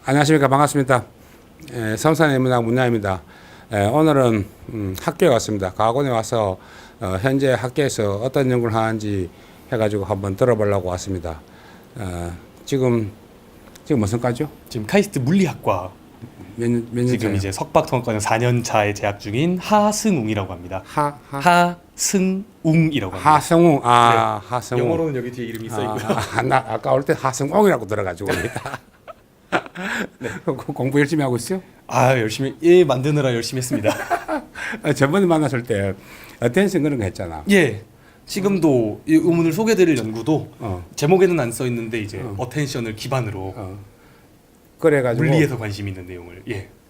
안녕하십니까. 반갑습니다. 섬산인문학 문야입니다. 오늘은 학교에 왔습니다. 과학원에 와서 현재 학교에서 어떤 연구를 하는지 해가지고 한번 들어보려고 왔습니다. 지금 무슨 과죠? 지금 카이스트 물리학과 몇 년 지금 차예요? 이제 석박 통합과정 4년 차에 재학 중인 하승웅이라고 합니다. 하승웅이라고 합니다. 하승웅. 네. 하승웅. 영어로는 여기 뒤에 이름이 써 있고요. 나 아까 올 때 하승웅이라고 들어가지고 네. 공부 열심히 하고 있어요? 열심히 만드느라 열심히 했습니다. 저번에 만났을 때 어텐션 그런 거 했잖아. 예. 지금도 이 오늘 소개드릴 연구도 제목에는 안 써 있는데 이제 어텐션을 기반으로 그래가지고 물리에서 관심 있는 내용을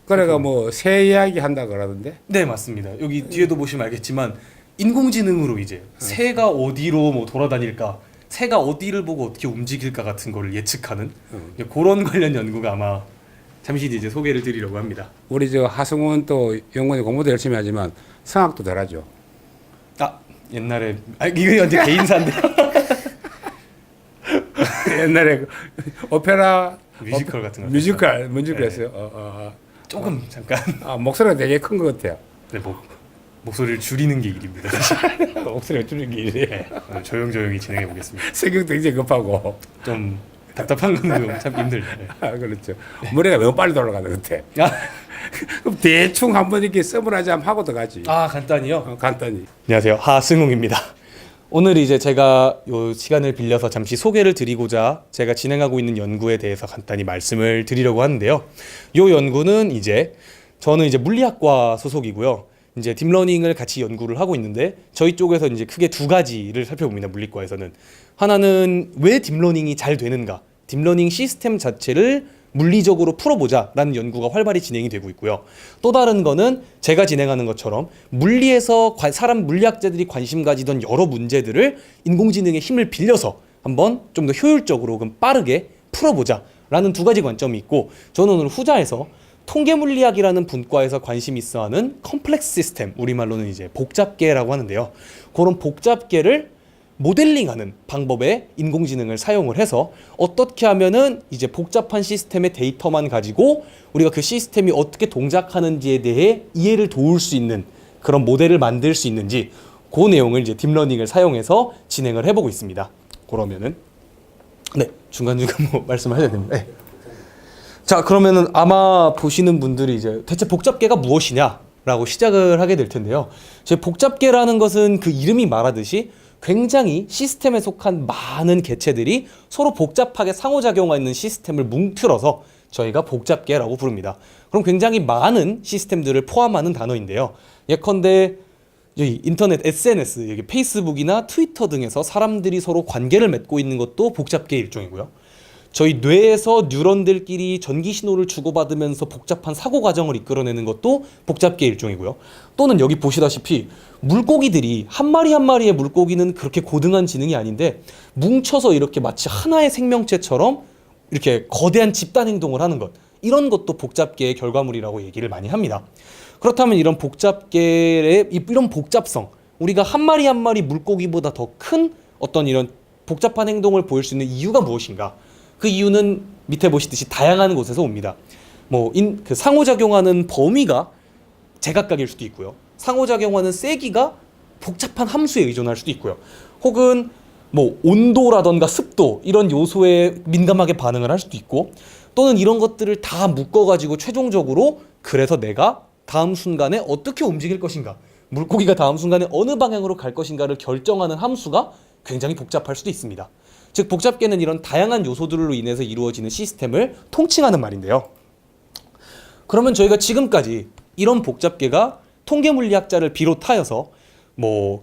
그래가 뭐 새 이야기 한다 그러던데. 네, 맞습니다. 여기 뒤에도 보시면 알겠지만 인공지능으로 이제 새가 어디로 뭐 돌아다닐까, 새가 어디를 보고 어떻게 움직일까 같은 거를 예측하는 그런 관련 연구가 아마 잠시 뒤에 이제 소개를 드리려고 합니다. 우리 저 하승훈 또 영문에 공부도 열심히 하지만 성악도 잘하죠. 옛날에 이거 완전 개인사인데 옛날에 그 오페라 뮤지컬 같은 거 뮤지컬 네. 했어요. 조금 잠깐 목소리가 되게 큰 것 같아요. 네, 목소리를 줄이는 게 일입니다. 사실. 목소리가 줄이는 게 이래. 네, 오늘 조용히 진행해 보겠습니다. 성격도 굉장히 급하고. 좀 답답한 건 좀 참 힘들죠. 네. 그렇죠. 머리가 너무 빨리 돌아가는 것 같아. 그럼 대충 한번 이렇게 서브라이즈 한번 하고 들어가지. 간단히요? 간단히. 안녕하세요, 하승웅입니다. 오늘 이제 제가 요 시간을 빌려서 잠시 소개를 드리고자 제가 진행하고 있는 연구에 대해서 간단히 말씀을 드리려고 하는데요. 요 연구는 저는 이제 물리학과 소속이고요. 이제 딥러닝을 같이 연구를 하고 있는데 저희 쪽에서 이제 크게 두 가지를 살펴봅니다. 물리과에서는 하나는 왜 딥러닝이 잘 되는가, 딥러닝 시스템 자체를 물리적으로 풀어보자라는 연구가 활발히 진행이 되고 있고요. 또 다른 거는 제가 진행하는 것처럼 물리에서 사람 물리학자들이 관심 가지던 여러 문제들을 인공지능의 힘을 빌려서 한번 좀 더 효율적으로 빠르게 풀어보자라는 두 가지 관점이 있고, 저는 오늘 후자에서 통계물리학이라는 분과에서 관심 있어하는 컴플렉스 시스템, 우리말로는 이제 복잡계라고 하는데요. 그런 복잡계를 모델링하는 방법에 인공지능을 사용을 해서 어떻게 하면은 이제 복잡한 시스템의 데이터만 가지고 우리가 그 시스템이 어떻게 동작하는지에 대해 이해를 도울 수 있는 그런 모델을 만들 수 있는지, 그 내용을 이제 딥러닝을 사용해서 진행을 해보고 있습니다. 그러면은 중간중간 뭐 말씀을 하셔야 됩니다. 네. 자, 그러면은 아마 보시는 분들이 이제 대체 복잡계가 무엇이냐라고 시작을 하게 될 텐데요. 제 복잡계라는 것은 그 이름이 말하듯이 굉장히 시스템에 속한 많은 개체들이 서로 복잡하게 상호작용하는 시스템을 뭉틀어서 저희가 복잡계라고 부릅니다. 그럼 굉장히 많은 시스템들을 포함하는 단어인데요. 예컨대 여기 인터넷 SNS, 여기 페이스북이나 트위터 등에서 사람들이 서로 관계를 맺고 있는 것도 복잡계 일종이고요. 저희 뇌에서 뉴런들끼리 전기 신호를 주고받으면서 복잡한 사고 과정을 이끌어내는 것도 복잡계 일종이고요. 또는 여기 보시다시피 물고기들이 한 마리 한 마리의 물고기는 그렇게 고등한 지능이 아닌데 뭉쳐서 이렇게 마치 하나의 생명체처럼 이렇게 거대한 집단 행동을 하는 것, 이런 것도 복잡계의 결과물이라고 얘기를 많이 합니다. 그렇다면 이런 복잡계의 이런 복잡성, 우리가 한 마리 한 마리 물고기보다 더 큰 어떤 이런 복잡한 행동을 보일 수 있는 이유가 무엇인가? 그 이유는 밑에 보시듯이 다양한 곳에서 옵니다. 그 상호작용하는 범위가 제각각일 수도 있고요. 상호작용하는 세기가 복잡한 함수에 의존할 수도 있고요. 혹은 온도라던가 습도, 이런 요소에 민감하게 반응을 할 수도 있고, 또는 이런 것들을 다 묶어가지고 최종적으로 그래서 내가 다음 순간에 어떻게 움직일 것인가, 물고기가 다음 순간에 어느 방향으로 갈 것인가를 결정하는 함수가 굉장히 복잡할 수도 있습니다. 즉 복잡계는 이런 다양한 요소들로 인해서 이루어지는 시스템을 통칭하는 말인데요. 그러면 저희가 지금까지 이런 복잡계가 통계물리학자를 비롯하여서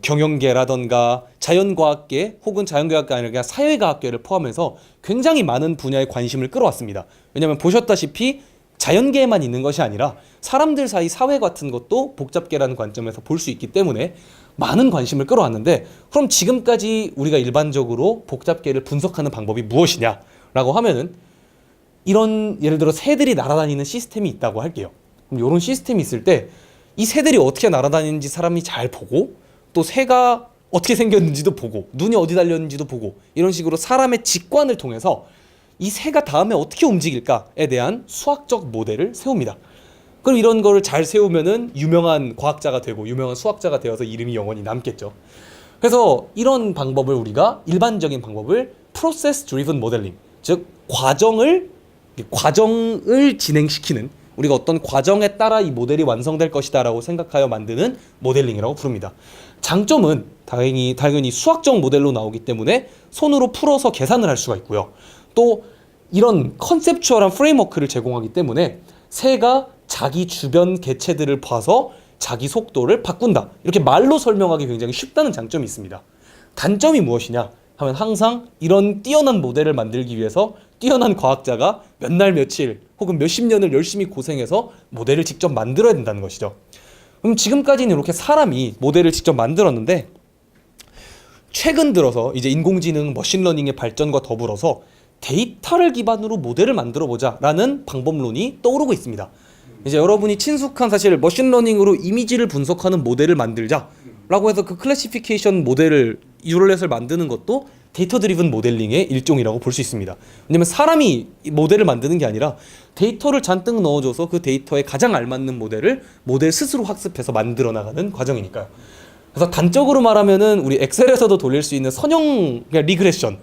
경영계라던가 자연과학계, 혹은 자연과학계 아니라 그냥 사회과학계를 포함해서 굉장히 많은 분야에 관심을 끌어왔습니다. 왜냐하면 보셨다시피 자연계에만 있는 것이 아니라 사람들 사이 사회 같은 것도 복잡계라는 관점에서 볼 수 있기 때문에 많은 관심을 끌어왔는데, 그럼 지금까지 우리가 일반적으로 복잡계를 분석하는 방법이 무엇이냐라고 하면은 이런, 예를 들어 새들이 날아다니는 시스템이 있다고 할게요. 그럼 이런 시스템이 있을 때 이 새들이 어떻게 날아다니는지 사람이 잘 보고, 또 새가 어떻게 생겼는지도 보고, 눈이 어디 달렸는지도 보고, 이런 식으로 사람의 직관을 통해서 이 새가 다음에 어떻게 움직일까에 대한 수학적 모델을 세웁니다. 그럼 이런 거를 잘 세우면은 유명한 과학자가 되고 유명한 수학자가 되어서 이름이 영원히 남겠죠. 그래서 이런 방법을 우리가 일반적인 방법을 프로세스 드리븐 모델링, 즉 과정을 진행시키는, 우리가 어떤 과정에 따라 이 모델이 완성될 것이다 라고 생각하여 만드는 모델링이라고 부릅니다. 장점은 당연히 수학적 모델로 나오기 때문에 손으로 풀어서 계산을 할 수가 있고요. 또 이런 컨셉추얼한 프레임워크를 제공하기 때문에 새가 자기 주변 개체들을 봐서 자기 속도를 바꾼다, 이렇게 말로 설명하기 굉장히 쉽다는 장점이 있습니다. 단점이 무엇이냐 하면 항상 이런 뛰어난 모델을 만들기 위해서 뛰어난 과학자가 몇 날 며칠 혹은 몇십 년을 열심히 고생해서 모델을 직접 만들어야 된다는 것이죠. 그럼 지금까지는 이렇게 사람이 모델을 직접 만들었는데, 최근 들어서 이제 인공지능, 머신러닝의 발전과 더불어서 데이터를 기반으로 모델을 만들어 보자라는 방법론이 떠오르고 있습니다. 이제 여러분이 친숙한 사실 머신러닝으로 이미지를 분석하는 모델을 만들자라고 해서 그 클래시피케이션 모델을 뉴럴넷을 만드는 것도 데이터 드리븐 모델링의 일종이라고 볼 수 있습니다. 왜냐면 사람이 모델을 만드는 게 아니라 데이터를 잔뜩 넣어줘서 그 데이터에 가장 알맞는 모델을 모델 스스로 학습해서 만들어 나가는 과정이니까요. 그래서 단적으로 말하면은 우리 엑셀에서도 돌릴 수 있는 선형 리그레션,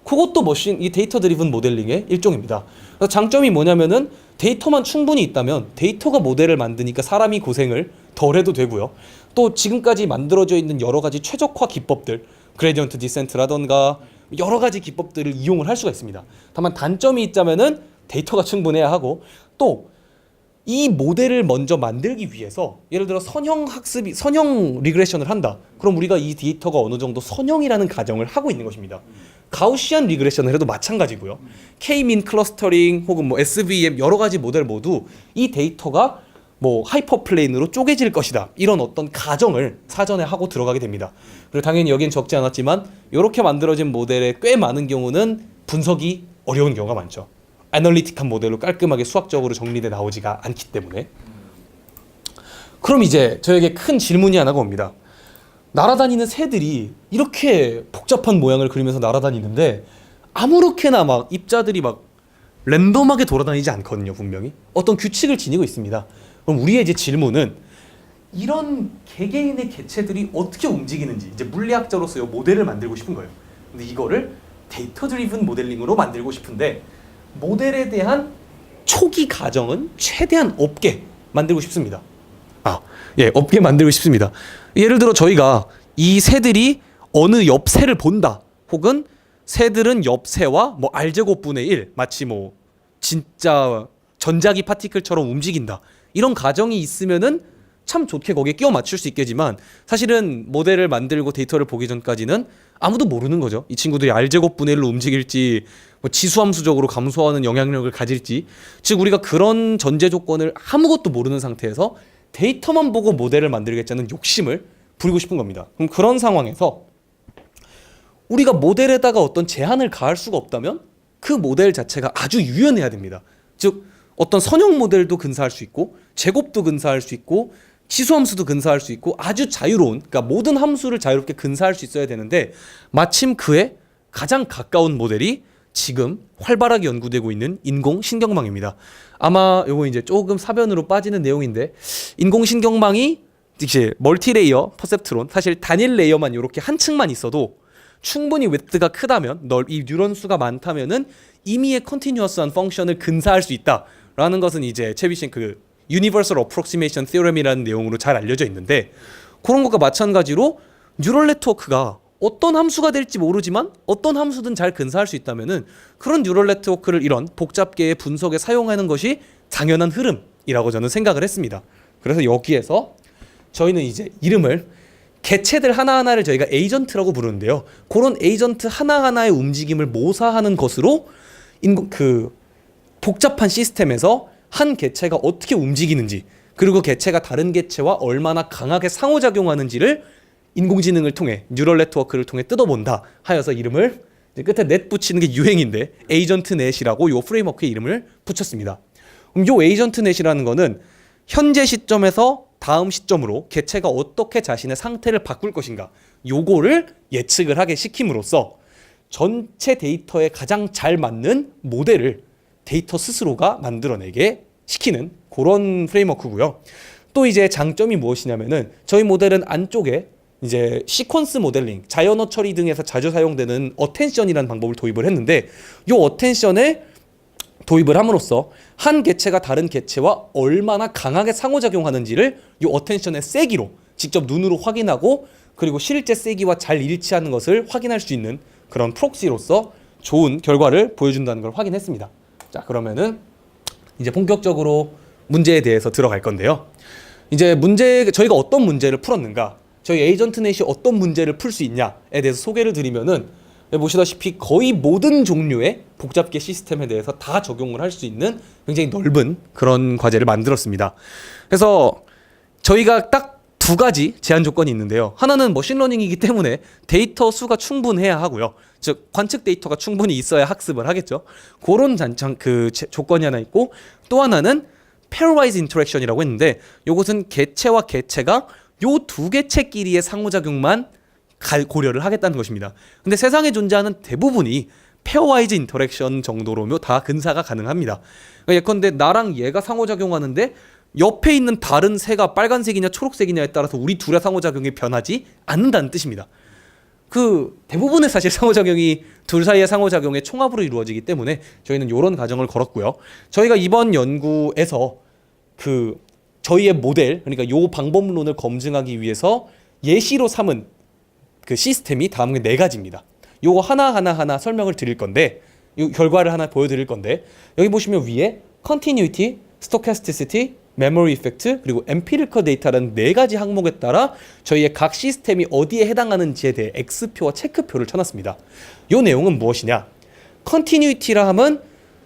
그것도 이 데이터 드리븐 모델링의 일종입니다. 그래서 장점이 뭐냐면은 데이터만 충분히 있다면 데이터가 모델을 만드니까 사람이 고생을 덜 해도 되고요. 또 지금까지 만들어져 있는 여러 가지 최적화 기법들, 그레디언트 디센트라던가 여러 가지 기법들을 이용을 할 수가 있습니다. 다만 단점이 있자면은 데이터가 충분해야 하고, 또 이 모델을 먼저 만들기 위해서 예를 들어 선형 리그레션을 한다. 그럼 우리가 이 데이터가 어느 정도 선형이라는 가정을 하고 있는 것입니다. 가우시안 리그레션을 해도 마찬가지고요. K-민 클러스터링 혹은 뭐 SVM 여러 가지 모델 모두 이 데이터가 뭐 하이퍼플레인으로 쪼개질 것이다, 이런 어떤 가정을 사전에 하고 들어가게 됩니다. 그리고 당연히 여긴 적지 않았지만 이렇게 만들어진 모델의 꽤 많은 경우는 분석이 어려운 경우가 많죠. 애널리틱한 모델로 깔끔하게 수학적으로 정리돼 나오지가 않기 때문에. 그럼 이제 저에게 큰 질문이 하나가 옵니다. 날아다니는 새들이 이렇게 복잡한 모양을 그리면서 날아다니는데 아무렇게나 막 입자들이 막 랜덤하게 돌아다니지 않거든요. 분명히 어떤 규칙을 지니고 있습니다. 그럼 우리의 이제 질문은 이런 개개인의 개체들이 어떻게 움직이는지 이제 물리학자로서 이 모델을 만들고 싶은 거예요. 근데 이거를 데이터 드리븐 모델링으로 만들고 싶은데 모델에 대한 초기 가정은 최대한 없게 만들고 싶습니다. 없게 만들고 싶습니다. 예를 들어 저희가 이 새들이 어느 옆 새를 본다, 혹은 새들은 옆 새와 뭐 R제곱분의 1, 마치 뭐 진짜 전자기 파티클처럼 움직인다, 이런 가정이 있으면은 참 좋게 거기에 끼워 맞출 수 있겠지만, 사실은 모델을 만들고 데이터를 보기 전까지는 아무도 모르는 거죠. 이 친구들이 R제곱분의 1로 움직일지, 뭐 지수함수적으로 감소하는 영향력을 가질지, 즉 우리가 그런 전제 조건을 아무것도 모르는 상태에서 데이터만 보고 모델을 만들겠다는 욕심을 부리고 싶은 겁니다. 그럼 그런 상황에서 우리가 모델에다가 어떤 제한을 가할 수가 없다면 그 모델 자체가 아주 유연해야 됩니다. 즉 어떤 선형 모델도 근사할 수 있고, 제곱도 근사할 수 있고, 지수함수도 근사할 수 있고, 아주 자유로운, 그러니까 모든 함수를 자유롭게 근사할 수 있어야 되는데, 마침 그에 가장 가까운 모델이 지금 활발하게 연구되고 있는 인공신경망입니다. 아마 요거 이제 조금 사변으로 빠지는 내용인데, 인공신경망이 이제 멀티레이어 퍼셉트론, 사실 단일 레이어만 이렇게 한 층만 있어도 충분히 웨드가 크다면, 이 뉴런 수가 많다면은 임의의 컨티뉴어스한 펑션을 근사할 수 있다라는 것은 이제 채비신 그 유니버설 어프록시메이션 티어럼이라는 내용으로 잘 알려져 있는데, 그런 것과 마찬가지로 뉴럴 네트워크가 어떤 함수가 될지 모르지만 어떤 함수든 잘 근사할 수 있다면은 그런 뉴럴 네트워크를 이런 복잡계의 분석에 사용하는 것이 당연한 흐름이라고 저는 생각을 했습니다. 그래서 여기에서 저희는 이제 이름을 개체들 하나하나를 저희가 에이전트라고 부르는데요. 그런 에이전트 하나하나의 움직임을 모사하는 것으로 그 복잡한 시스템에서 한 개체가 어떻게 움직이는지, 그리고 개체가 다른 개체와 얼마나 강하게 상호작용하는지를 인공지능을 통해, 뉴럴 네트워크를 통해 뜯어본다 하여서 이름을, 끝에 넷 붙이는 게 유행인데 에이전트 넷이라고 요 프레임워크의 이름을 붙였습니다. 그럼 요 에이전트 넷이라는 거는 현재 시점에서 다음 시점으로 개체가 어떻게 자신의 상태를 바꿀 것인가, 요거를 예측을 하게 시킴으로써 전체 데이터에 가장 잘 맞는 모델을 데이터 스스로가 만들어내게 시키는 그런 프레임워크고요. 또 이제 장점이 무엇이냐면은 저희 모델은 안쪽에 이제 시퀀스 모델링, 자연어 처리 등에서 자주 사용되는 어텐션이라는 방법을 도입을 했는데 이 어텐션에 도입을 함으로써 한 개체가 다른 개체와 얼마나 강하게 상호작용하는지를 이 어텐션의 세기로 직접 눈으로 확인하고 그리고 실제 세기와 잘 일치하는 것을 확인할 수 있는 그런 프록시로서 좋은 결과를 보여준다는 걸 확인했습니다. 자, 그러면은 이제 본격적으로 문제에 대해서 들어갈 건데요. 이제 저희가 어떤 문제를 풀었는가, 저희 에이전트넷이 어떤 문제를 풀 수 있냐에 대해서 소개를 드리면은 보시다시피 거의 모든 종류의 복잡계 시스템에 대해서 다 적용을 할 수 있는 굉장히 넓은 그런 과제를 만들었습니다. 그래서 저희가 딱 두 가지 제한 조건이 있는데요. 하나는 머신러닝이기 때문에 데이터 수가 충분해야 하고요. 즉 관측 데이터가 충분히 있어야 학습을 하겠죠. 그런 조건이 하나 있고, 또 하나는 pairwise interaction이라고 했는데 이것은 개체와 개체가 요 두 개체끼리의 상호작용만 고려를 하겠다는 것입니다. 근데 세상에 존재하는 대부분이 페어와이즈 인터랙션 정도로면 다 근사가 가능합니다. 그러니까 예컨대 나랑 얘가 상호작용하는데 옆에 있는 다른 새가 빨간색이냐 초록색이냐에 따라서 우리 둘의 상호작용이 변하지 않는다는 뜻입니다. 그 대부분의 사실 상호작용이 둘 사이의 상호작용의 총합으로 이루어지기 때문에 저희는 이런 가정을 걸었고요. 저희가 이번 연구에서 그 저희의 모델, 그러니까 요 방법론을 검증하기 위해서 예시로 삼은 그 시스템이 다음에 4가지입니다. 요거 하나 설명을 드릴 건데, 요 결과를 하나 보여드릴 건데, 여기 보시면 위에 continuity, stochasticity, memory effect, 그리고 empirical data라는 4가지 항목에 따라 저희의 각 시스템이 어디에 해당하는지에 대해 X표와 체크표를 쳐놨습니다. 요 내용은 무엇이냐? continuity라 하면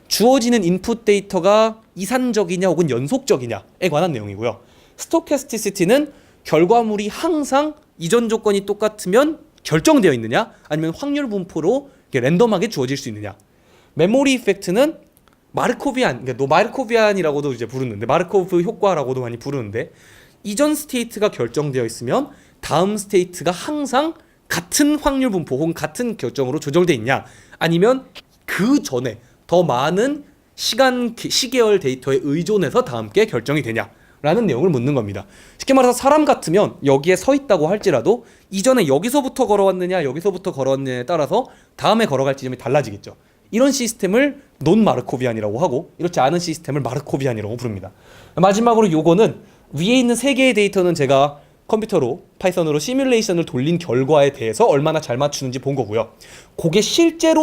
주어지는 인풋 데이터가 이산적이냐 혹은 연속적이냐에 관한 내용이고요. stochasticity는 결과물이 항상 이전 조건이 똑같으면 결정되어 있느냐, 아니면 확률 분포로 랜덤하게 주어질 수 있느냐. 메모리 이펙트는 마르코비안, 그러니까 마르코비안이라고도 이제 부르는데, 마르코브 효과라고도 많이 부르는데, 이전 스테이트가 결정되어 있으면 다음 스테이트가 항상 같은 확률 분포 혹은 같은 결정으로 조절돼 있냐, 아니면 그 전에 더 많은 시계열 데이터에 의존해서 다 함께 결정이 되냐 라는 내용을 묻는 겁니다. 쉽게 말해서 사람 같으면 여기에 서 있다고 할지라도 이전에 여기서부터 걸어왔느냐 여기서부터 걸어왔느냐에 따라서 다음에 걸어갈 지점이 달라지겠죠. 이런 시스템을 논 마르코비안이라고 하고, 이렇지 않은 시스템을 마르코비안이라고 부릅니다. 마지막으로 요거는 위에 있는 3개의 데이터는 제가 컴퓨터로 파이썬으로 시뮬레이션을 돌린 결과에 대해서 얼마나 잘 맞추는지 본 거고요. 그게 실제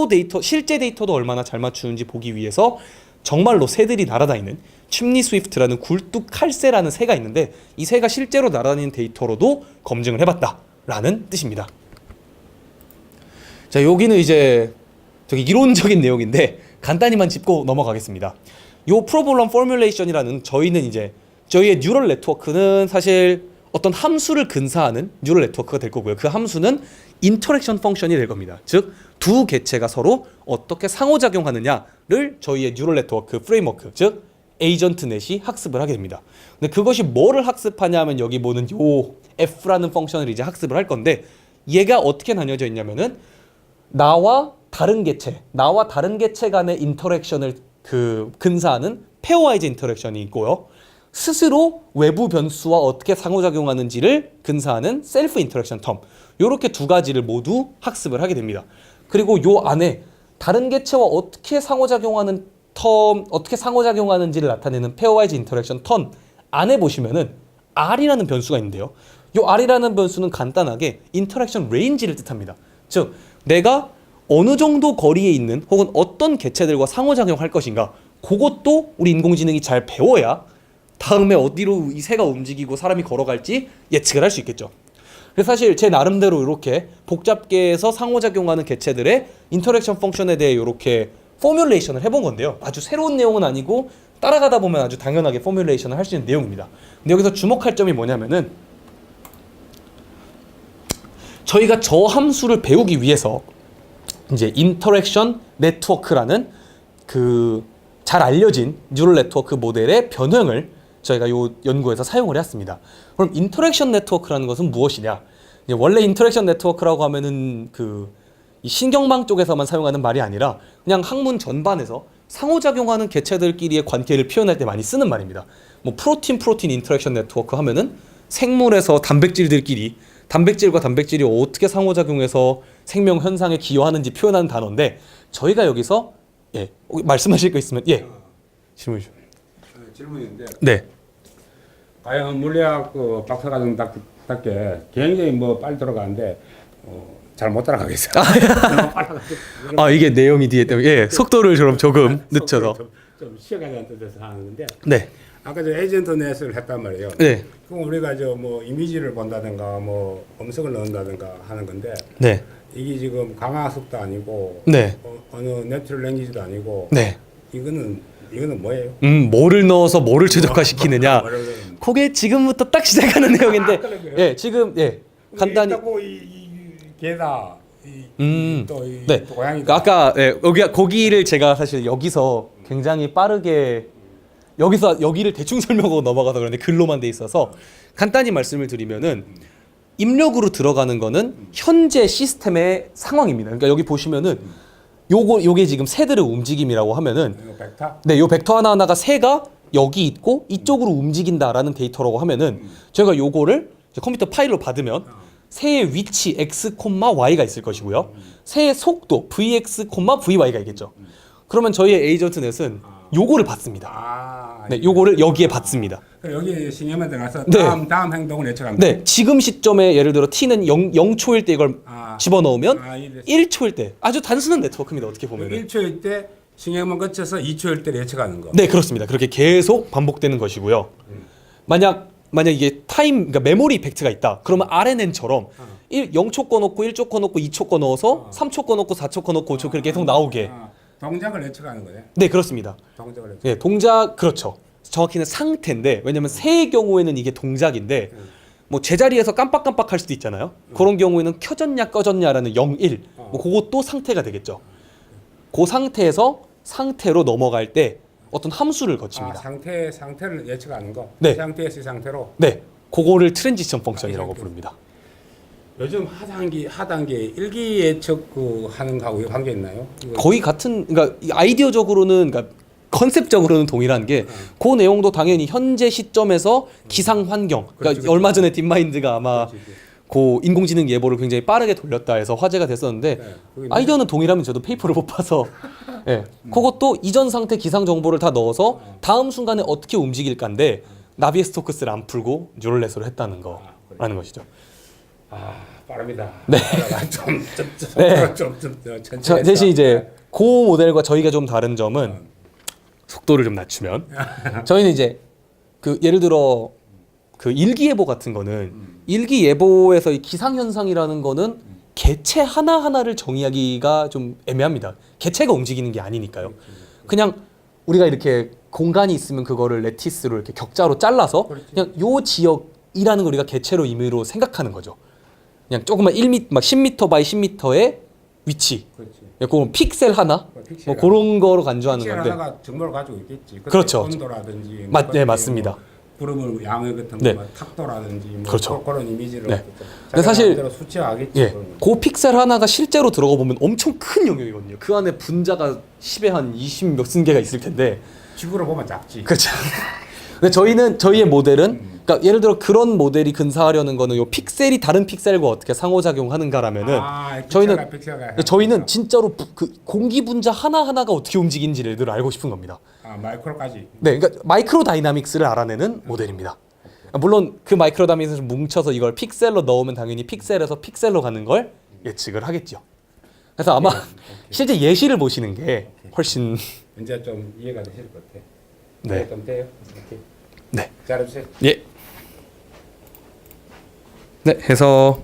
데이터도 얼마나 잘 맞추는지 보기 위해서 정말로 새들이 날아다니는 침니 스위프트라는 굴뚝 칼새라는 새가 있는데, 이 새가 실제로 날아다니는 데이터로도 검증을 해봤다라는 뜻입니다. 자, 여기는 이제 되게 이론적인 내용인데 간단히만 짚고 넘어가겠습니다. 요 프로볼럼 포뮬레이션이라는 저희의 뉴럴 네트워크는 사실 어떤 함수를 근사하는 뉴럴 네트워크가 될 거고요. 그 함수는 인터랙션 펑션이 될 겁니다. 즉 두 개체가 서로 어떻게 상호작용하느냐를 저희의 뉴럴 네트워크 프레임워크, 즉 에이전트넷이 학습을 하게 됩니다. 근데 그것이 뭐를 학습하냐 하면 여기 보는 요 F라는 펑션을 이제 학습을 할 건데, 얘가 어떻게 나뉘어져 있냐면은 나와 다른 개체 간의 인터랙션을 근사하는 페어와이즈 인터랙션이 있고요. 스스로 외부 변수와 어떻게 상호작용하는지를 근사하는 셀프 인터랙션 텀, 요렇게 2가지를 모두 학습을 하게 됩니다. 그리고 요 안에 다른 개체와 어떻게 상호작용하는지를 나타내는 페어와이즈 인터랙션 턴 안에 보시면은 R이라는 변수가 있는데요. 요 R이라는 변수는 간단하게 인터랙션 레인지를 뜻합니다. 즉 내가 어느 정도 거리에 있는 혹은 어떤 개체들과 상호작용할 것인가, 그것도 우리 인공지능이 잘 배워야 다음에 어디로 이 새가 움직이고 사람이 걸어갈지 예측을 할 수 있겠죠. 그래서 사실 제 나름대로 이렇게 복잡계에서 상호작용하는 개체들의 인터랙션 펑션에 대해 이렇게 포뮬레이션을 해본 건데요. 아주 새로운 내용은 아니고 따라가다 보면 아주 당연하게 포뮬레이션을 할 수 있는 내용입니다. 근데 여기서 주목할 점이 뭐냐면은, 저희가 저 함수를 배우기 위해서 이제 인터랙션 네트워크라는 그 잘 알려진 뉴럴 네트워크 모델의 변형을 저희가 이 연구에서 사용을 했습니다. 그럼 인터랙션 네트워크라는 것은 무엇이냐? 이제 원래 인터랙션 네트워크라고 하면은 이 신경망 쪽에서만 사용하는 말이 아니라 그냥 학문 전반에서 상호작용하는 개체들끼리의 관계를 표현할 때 많이 쓰는 말입니다. 뭐 프로틴 인터랙션 네트워크 하면은 생물에서 단백질들끼리 단백질과 단백질이 어떻게 상호작용해서 생명 현상에 기여하는지 표현하는 단어인데 저희가 여기서 말씀하실 거 있으면 질문 주세요. 질문인데 네. 과연 물리학 그 박사과정답게 굉장히 뭐 빨리 돌아가는데 잘 못 따라가겠어요. 이게 내용이 뒤에 때문에 속도를 조금 늦춰서 좀 쉬어가자는 뜻에서 하는 건데 네. 아까 저 에이전트 넷을 했단 말이에요. 네. 그럼 우리가 저 뭐 이미지를 본다든가 뭐 음성을 넣는다든가 하는 건데 네. 이게 지금 강화학습도 아니고 네. 어느 내추럴 랭귀지도 아니고 네. 이거는 뭐예요? 뭐를 넣어서 뭐를 최적화시키느냐. 그게 지금부터 딱 시작하는 내용인데 지금 간단히 이 개다 또이 네. 고양이다. 아까 거기를 제가 사실 여기서 굉장히 빠르게 여기를 대충 설명하고 넘어가서 그런데 글로만 돼 있어서 간단히 말씀을 드리면은 입력으로 들어가는 거는 현재 시스템의 상황입니다. 그러니까 여기 보시면은 요게 지금 새들의 움직임이라고 하면은 이거 벡터? 네, 요 벡터 하나하나가 새가 여기 있고 이쪽으로 움직인다라는 데이터라고 하면은 저희가 요거를 이제 컴퓨터 파일로 받으면 새의 위치 x, y가 있을 것이고요. 새의 속도 vx, vy가 있겠죠. 그러면 저희의 에이전트 넷은 요거를 받습니다. 네, 요거를 여기에 받습니다. 여기 신경만 들어가서 네. 다음 행동을 예측합니다. 네, 지금 시점에 예를 들어 t는 0초일 때 이걸 집어넣으면 1초일 때 아주 단순한 네트워크입니다. 어떻게 보면은. 1초일 때 신경만 거쳐서 2초일 때 예측하는 거. 네, 그렇습니다. 그렇게 계속 반복되는 것이고요. 만약 이게 그러니까 메모리 이펙트가 있다. 그러면 RNN처럼 0초 거 넣고 1초 거 넣고 2초 거 넣어서 3초 거 넣고 4초 거 넣고 5초 그렇게 계속 나오게. 동작을 예측하는 거네. 네, 그렇습니다. 동작을 예측. 네, 동작 그렇죠. 정확히는 상태인데 왜냐면 새의 경우에는 이게 동작인데 뭐 제자리에서 깜빡깜빡할 수도 있잖아요. 그런 경우에는 켜졌냐 꺼졌냐라는 0, 1. 뭐 그것도 상태가 되겠죠. 그 상태로 넘어갈 때 어떤 함수를 거칩니다. 상태를 예측하는 거. 네. 상태에서 이 상태로. 네, 그거를 트랜지션 펑션이라고 부릅니다. 요즘 하단계 일기 예측 하는 거하고 관계 있나요? 거의 같은 그러니까 아이디어적으로는 그러니까 컨셉적으로는 동일한 게 그 내용도 당연히 현재 시점에서 기상 환경 그러니까 그렇지. 얼마 전에 딥마인드가 아마 그 인공지능 예보를 굉장히 빠르게 돌렸다 해서 화제가 됐었는데 아이디어는 동일하면 저도 페이퍼를 못 봐서 그것도 이전 상태 기상 정보를 다 넣어서 다음 순간에 어떻게 움직일까인데 나비에스토크스를 안 풀고 뉴럴넷으로 했다는 거라는 것이죠. 빠릅니다. 네. 좀 대신 이제 그 모델과 저희가 좀 다른 점은 속도를 좀 낮추면 저희는 이제 그 예를 들어 그 일기예보 같은 거는 일기예보에서 이 기상현상이라는 거는 개체 하나하나를 정의하기가 좀 애매합니다. 개체가 움직이는 게 아니니까요. 그냥 우리가 이렇게 공간이 있으면 그거를 레티스로 이렇게 격자로 잘라서 그냥 요 지역이라는 걸 우리가 개체로 임의로 생각하는 거죠. 그냥 조그만 1m, 막 10m 바이 10m의 위치. 그건 픽셀 하나? 뭐 그런 거로 간주하는 건데. 픽셀 하나가 정보를 가지고 있겠지. 그렇죠. 온도라든지 네, 맞습니다. 구름을 양의 같은 네. 거, 탁도라든지 뭐 그렇죠. 그런 이미지를 네. 근데 사실 수치하겠지. 그 픽셀 하나가 실제로 들어가 보면 엄청 큰 영역이거든요. 그 안에 분자가 10에 한 20 몇 승 개가 있을 텐데. 지구로 보면 작지. 그렇죠. 근데 저희의 모델은 그러니까 예를 들어 그런 모델이 근사하려는 거는 요 픽셀이 다른 픽셀과 어떻게 상호작용하는가라면은 저희는 진짜로 그 공기 분자 하나하나가 어떻게 움직이는지를 늘 알고 싶은 겁니다. 마이크로까지. 네, 그러니까 마이크로 다이나믹스를 알아내는 모델입니다. 물론 그 마이크로 다이나믹스를 뭉쳐서 이걸 픽셀로 넣으면 당연히 픽셀에서 픽셀로 가는 걸 예측을 하겠죠. 그래서 아마 실제 예시를 보시는 게 훨씬 이제 좀 이해가 되실 것 같아. 네. 좀 돼요. 이렇게. 네. 잘해주세요. 예. 네, 해서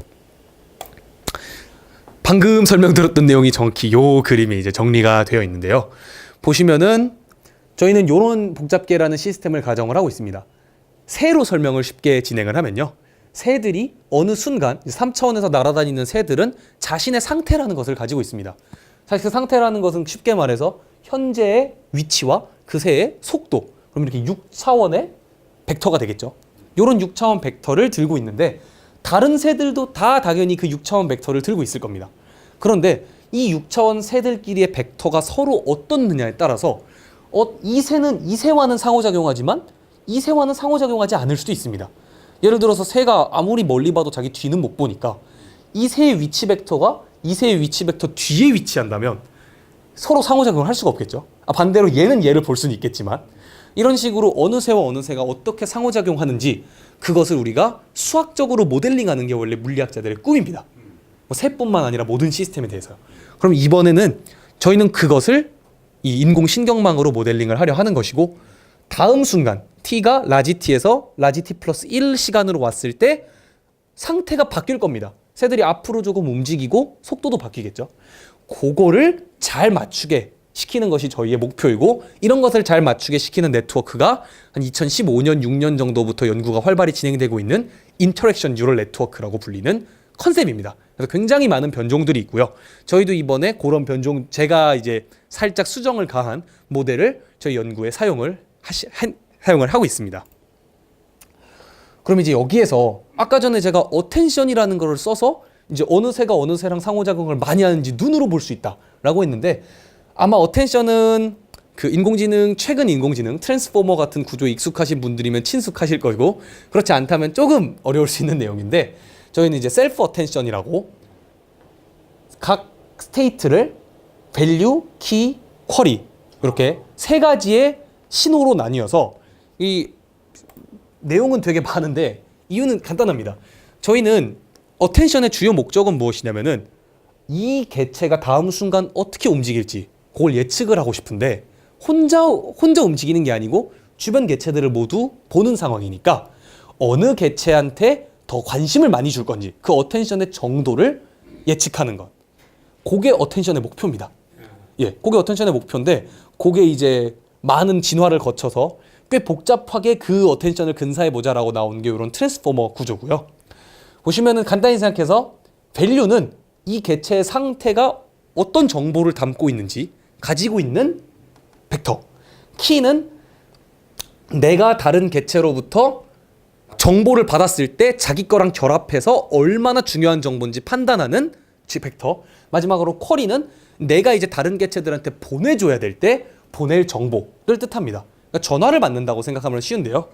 방금 설명드렸던 내용이 정확히 요 그림에 이제 정리가 되어 있는데요. 보시면은 저희는 요런 복잡계라는 시스템을 가정을 하고 있습니다. 새로 설명을 쉽게 진행을 하면요. 새들이 어느 순간 3차원에서 날아다니는 새들은 자신의 상태라는 것을 가지고 있습니다. 사실 그 상태라는 것은 쉽게 말해서 현재의 위치와 그 새의 속도, 그럼 이렇게 6차원의 벡터가 되겠죠. 요런 6차원 벡터를 들고 있는데 다른 새들도 다 당연히 그 6차원 벡터를 들고 있을 겁니다. 그런데 이 6차원 새들끼리의 벡터가 서로 어떻느냐에 따라서 이 새는 이 새와는 상호작용하지만 이 새와는 상호작용하지 않을 수도 있습니다. 예를 들어서 새가 아무리 멀리 봐도 자기 뒤는 못 보니까 이 새의 위치 벡터가 이 새의 위치 벡터 뒤에 위치한다면 서로 상호작용을 할 수가 없겠죠. 반대로 얘는 얘를 볼 수는 있겠지만 이런 식으로 어느 새와 어느 새가 어떻게 상호작용하는지 그것을 우리가 수학적으로 모델링하는 게 원래 물리학자들의 꿈입니다. 뭐 새뿐만 아니라 모든 시스템에 대해서요. 그럼 이번에는 저희는 그것을 이 인공신경망으로 모델링을 하려 하는 것이고 다음 순간 t가 라지 t에서 라지 t 플러스 1 시간으로 왔을 때 상태가 바뀔 겁니다. 새들이 앞으로 조금 움직이고 속도도 바뀌겠죠. 그거를 잘 맞추게 시키는 것이 저희의 목표이고 이런 것을 잘 맞추게 시키는 네트워크가 한 2015년, 6년 정도부터 연구가 활발히 진행되고 있는 인터랙션 뉴럴 네트워크라고 불리는 컨셉입니다. 그래서 굉장히 많은 변종들이 있고요. 저희도 이번에 그런 변종, 제가 이제 살짝 수정을 가한 모델을 저희 연구에 사용을 하고 있습니다. 그럼 이제 여기에서 아까 전에 제가 어텐션이라는 걸 써서 이제 어느 새가 어느 새랑 상호작용을 많이 하는지 눈으로 볼 수 있다라고 했는데 아마 어텐션은 그 최근 인공지능 트랜스포머 같은 구조에 익숙하신 분들이면 친숙하실 거고 그렇지 않다면 조금 어려울 수 있는 내용인데 저희는 이제 셀프 어텐션이라고 각 스테이트를 밸류, 키, 쿼리 이렇게 세 가지의 신호로 나뉘어서 이 내용은 되게 많은데 이유는 간단합니다. 저희는 어텐션의 주요 목적은 무엇이냐면은 이 개체가 다음 순간 어떻게 움직일지 그걸 예측을 하고 싶은데 혼자 움직이는 게 아니고 주변 개체들을 모두 보는 상황이니까 어느 개체한테 더 관심을 많이 줄 건지 그 어텐션의 정도를 예측하는 것. 그게 어텐션의 목표입니다. 예, 그게 어텐션의 목표인데 그게 이제 많은 진화를 거쳐서 꽤 복잡하게 그 어텐션을 근사해보자라고 나온 게 이런 트랜스포머 구조고요. 보시면은 간단히 생각해서 밸류는 이 개체의 상태가 어떤 정보를 담고 있는지 가지고 있는 벡터. 키는 내가 다른 개체로부터 정보를 받았을 때 자기 거랑 결합해서 얼마나 중요한 정보인지 판단하는 벡터. 마지막으로 쿼리는 내가 이제 다른 개체들한테 보내줘야 될 때 보낼 정보를 뜻합니다. 그러니까 전화를 받는다고 생각하면 쉬운데요.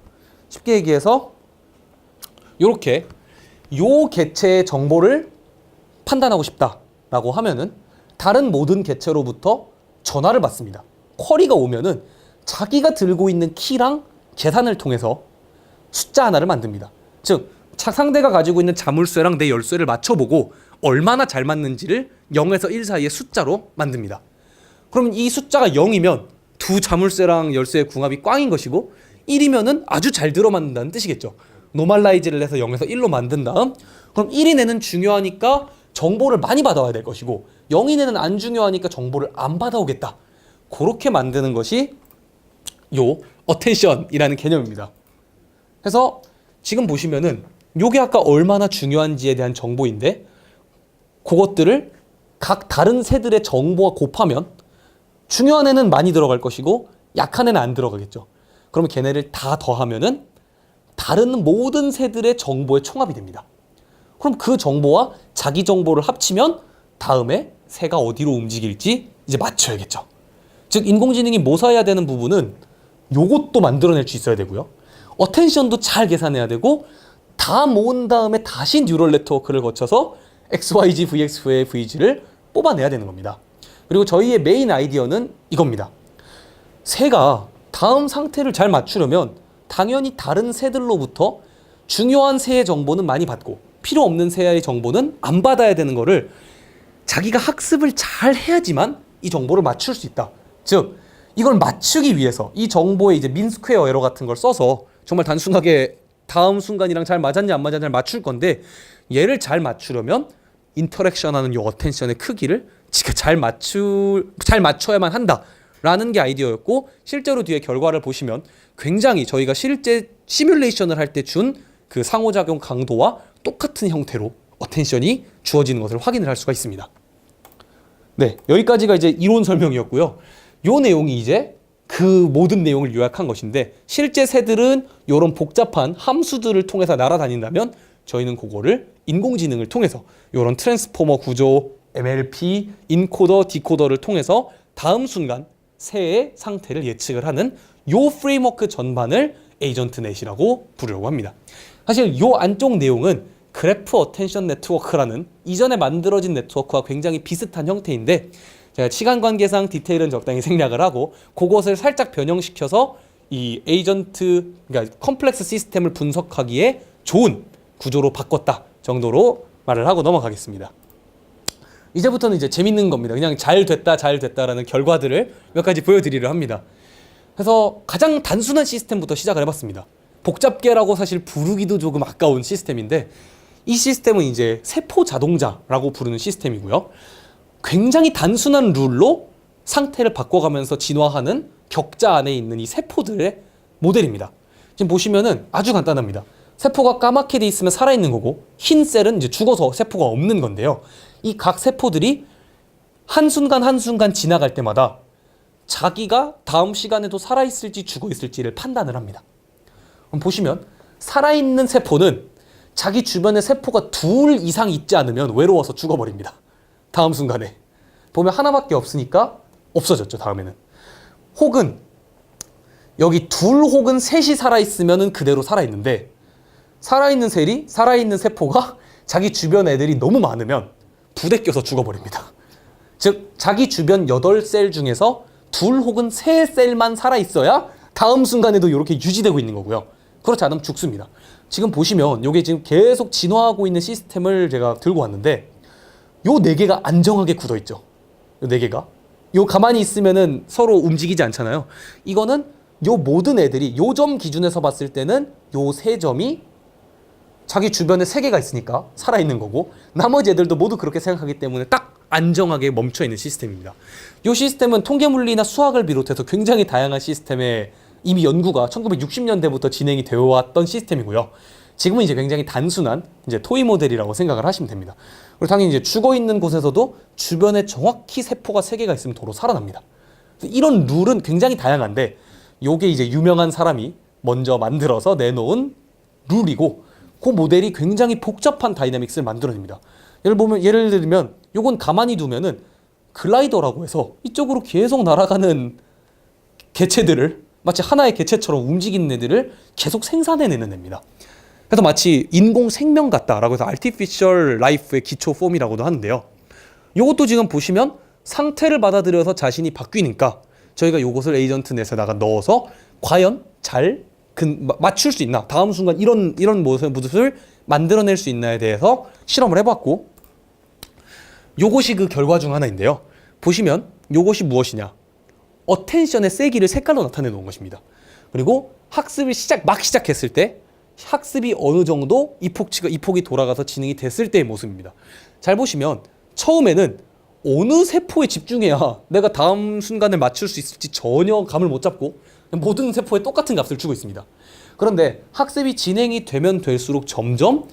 쉽게 얘기해서 이렇게 요 개체의 정보를 판단하고 싶다라고 하면은 다른 모든 개체로부터 전화를 받습니다. 쿼리가 오면은 자기가 들고 있는 키랑 계산을 통해서 숫자 하나를 만듭니다. 즉 상대가 가지고 있는 자물쇠랑 내 열쇠를 맞춰보고 얼마나 잘 맞는지를 0에서 1 사이의 숫자로 만듭니다. 그러면 이 숫자가 0이면 두 자물쇠랑 열쇠의 궁합이 꽝인 것이고 1이면은 아주 잘 들어맞는다는 뜻이겠죠. 노멀라이즈를 해서 0에서 1로 만든 다음 그럼 1이 내는 중요하니까 정보를 많이 받아와야 될 것이고 0이 내는 안 중요하니까 정보를 안 받아오겠다. 그렇게 만드는 것이 요 어텐션이라는 개념입니다. 그래서 지금 보시면은 요게 아까 얼마나 중요한지에 대한 정보인데 그것들을 각 다른 새들의 정보와 곱하면 중요한 애는 많이 들어갈 것이고 약한 애는 안 들어가겠죠. 그러면 걔네를 다 더하면은 다른 모든 새들의 정보의 총합이 됩니다. 그럼 그 정보와 자기 정보를 합치면 다음에 새가 어디로 움직일지 이제 맞춰야겠죠. 즉 인공지능이 모사해야 되는 부분은 요것도 만들어낼 수 있어야 되고요. 어텐션도 잘 계산해야 되고 다 모은 다음에 다시 뉴럴 네트워크를 거쳐서 XYZ, VX의 VG를 뽑아내야 되는 겁니다. 그리고 저희의 메인 아이디어는 이겁니다. 새가 다음 상태를 잘 맞추려면 당연히 다른 새들로부터 중요한 새의 정보는 많이 받고 필요 없는 새의 정보는 안 받아야 되는 거를 자기가 학습을 잘 해야지만 이 정보를 맞출 수 있다. 즉 이걸 맞추기 위해서 이 정보에 이제 민 스퀘어 에러 같은 걸 써서 정말 단순하게 다음 순간이랑 잘 맞았냐 안 맞았냐를 맞출 건데 얘를 잘 맞추려면 인터랙션하는 이 어텐션의 크기를 잘 맞춰야만 한다라는 게 아이디어였고 실제로 뒤에 결과를 보시면 굉장히 저희가 실제 시뮬레이션을 할 때 준 그 상호작용 강도와 똑같은 형태로 어텐션이 주어지는 것을 확인을 할 수가 있습니다. 네, 여기까지가 이제 이론 설명이었고요. 요 내용이 이제 그 모든 내용을 요약한 것인데 실제 새들은 이런 복잡한 함수들을 통해서 날아다닌다면 저희는 그거를 인공지능을 통해서 이런 트랜스포머 구조, MLP, 인코더, 디코더를 통해서 다음 순간 새의 상태를 예측을 하는 요 프레임워크 전반을 에이전트넷이라고 부르려고 합니다. 사실 요 안쪽 내용은 그래프 어텐션 네트워크라는 이전에 만들어진 네트워크와 굉장히 비슷한 형태인데 제가 시간 관계상 디테일은 적당히 생략을 하고 그것을 살짝 변형시켜서 이 에이전트, 그러니까 컴플렉스 시스템을 분석하기에 좋은 구조로 바꿨다 정도로 말을 하고 넘어가겠습니다. 이제부터는 이제 재밌는 겁니다. 그냥 잘 됐다라는 결과들을 몇 가지 보여드리려 합니다. 그래서 가장 단순한 시스템부터 시작을 해봤습니다. 복잡계라고 사실 부르기도 조금 아까운 시스템인데 이 시스템은 이제 세포 자동자라고 부르는 시스템이고요. 굉장히 단순한 룰로 상태를 바꿔가면서 진화하는 격자 안에 있는 이 세포들의 모델입니다. 지금 보시면은 아주 간단합니다. 세포가 까맣게 돼 있으면 살아있는 거고 흰 셀은 이제 죽어서 세포가 없는 건데요. 이 각 세포들이 한순간 지나갈 때마다 자기가 다음 시간에도 살아있을지 죽어있을지를 판단을 합니다. 그럼 보시면 살아있는 세포는 자기 주변에 세포가 둘 이상 있지 않으면 외로워서 죽어버립니다. 다음 순간에. 보면 하나밖에 없으니까 없어졌죠, 다음에는. 혹은 여기 둘 혹은 셋이 살아있으면 그대로 살아있는데 살아있는 셀이, 살아있는 세포가 자기 주변 애들이 너무 많으면 부대껴서 죽어버립니다. 즉 자기 주변 8셀 중에서 둘 혹은 세 셀만 살아있어야 다음 순간에도 이렇게 유지되고 있는 거고요. 그렇지 않으면 죽습니다. 지금 보시면 이게 지금 계속 진화하고 있는 시스템을 제가 들고 왔는데 요 4개가 안정하게 굳어있죠. 요 4개가. 요 가만히 있으면은 서로 움직이지 않잖아요. 이거는 요 모든 애들이 요 점 기준에서 봤을 때는 요 3점이 자기 주변에 3개가 있으니까 살아있는 거고 나머지 애들도 모두 그렇게 생각하기 때문에 딱 안정하게 멈춰있는 시스템입니다. 이 시스템은 통계물리나 수학을 비롯해서 굉장히 다양한 시스템에 이미 연구가 1960년대부터 진행이 되어 왔던 시스템이고요. 지금은 이제 굉장히 단순한 이제 토이 모델이라고 생각을 하시면 됩니다. 그리고 당연히 이제 죽어있는 곳에서도 주변에 정확히 세포가 3개가 있으면 도로 살아납니다. 이런 룰은 굉장히 다양한데 요게 이제 유명한 사람이 먼저 만들어서 내놓은 룰이고 그 모델이 굉장히 복잡한 다이내믹스를 만들어냅니다. 예를 들면 요건 가만히 두면은 글라이더라고 해서 이쪽으로 계속 날아가는 개체들을 마치 하나의 개체처럼 움직이는 애들을 계속 생산해내는 애입니다. 그래서 마치 인공 생명 같다라고 해서 Artificial Life의 기초 폼이라고도 하는데요. 요것도 지금 보시면 상태를 받아들여서 자신이 바뀌니까 저희가 요것을 에이전트넷에다가 넣어서 과연 잘 맞출 수 있나, 다음 순간 이런 모습을 만들어낼 수 있나에 대해서 실험을 해봤고 요것이 그 결과 중 하나인데요. 보시면 요것이 무엇이냐, 어텐션의 세기를 색깔로 나타내 놓은 것입니다. 그리고 학습을 막 시작했을 때 학습이 어느 정도 이 폭이 돌아가서 진행이 됐을 때의 모습입니다. 잘 보시면 처음에는 어느 세포에 집중해야 내가 다음 순간을 맞출 수 있을지 전혀 감을 못 잡고 모든 세포에 똑같은 값을 주고 있습니다. 그런데 학습이 진행이 되면 될수록 점점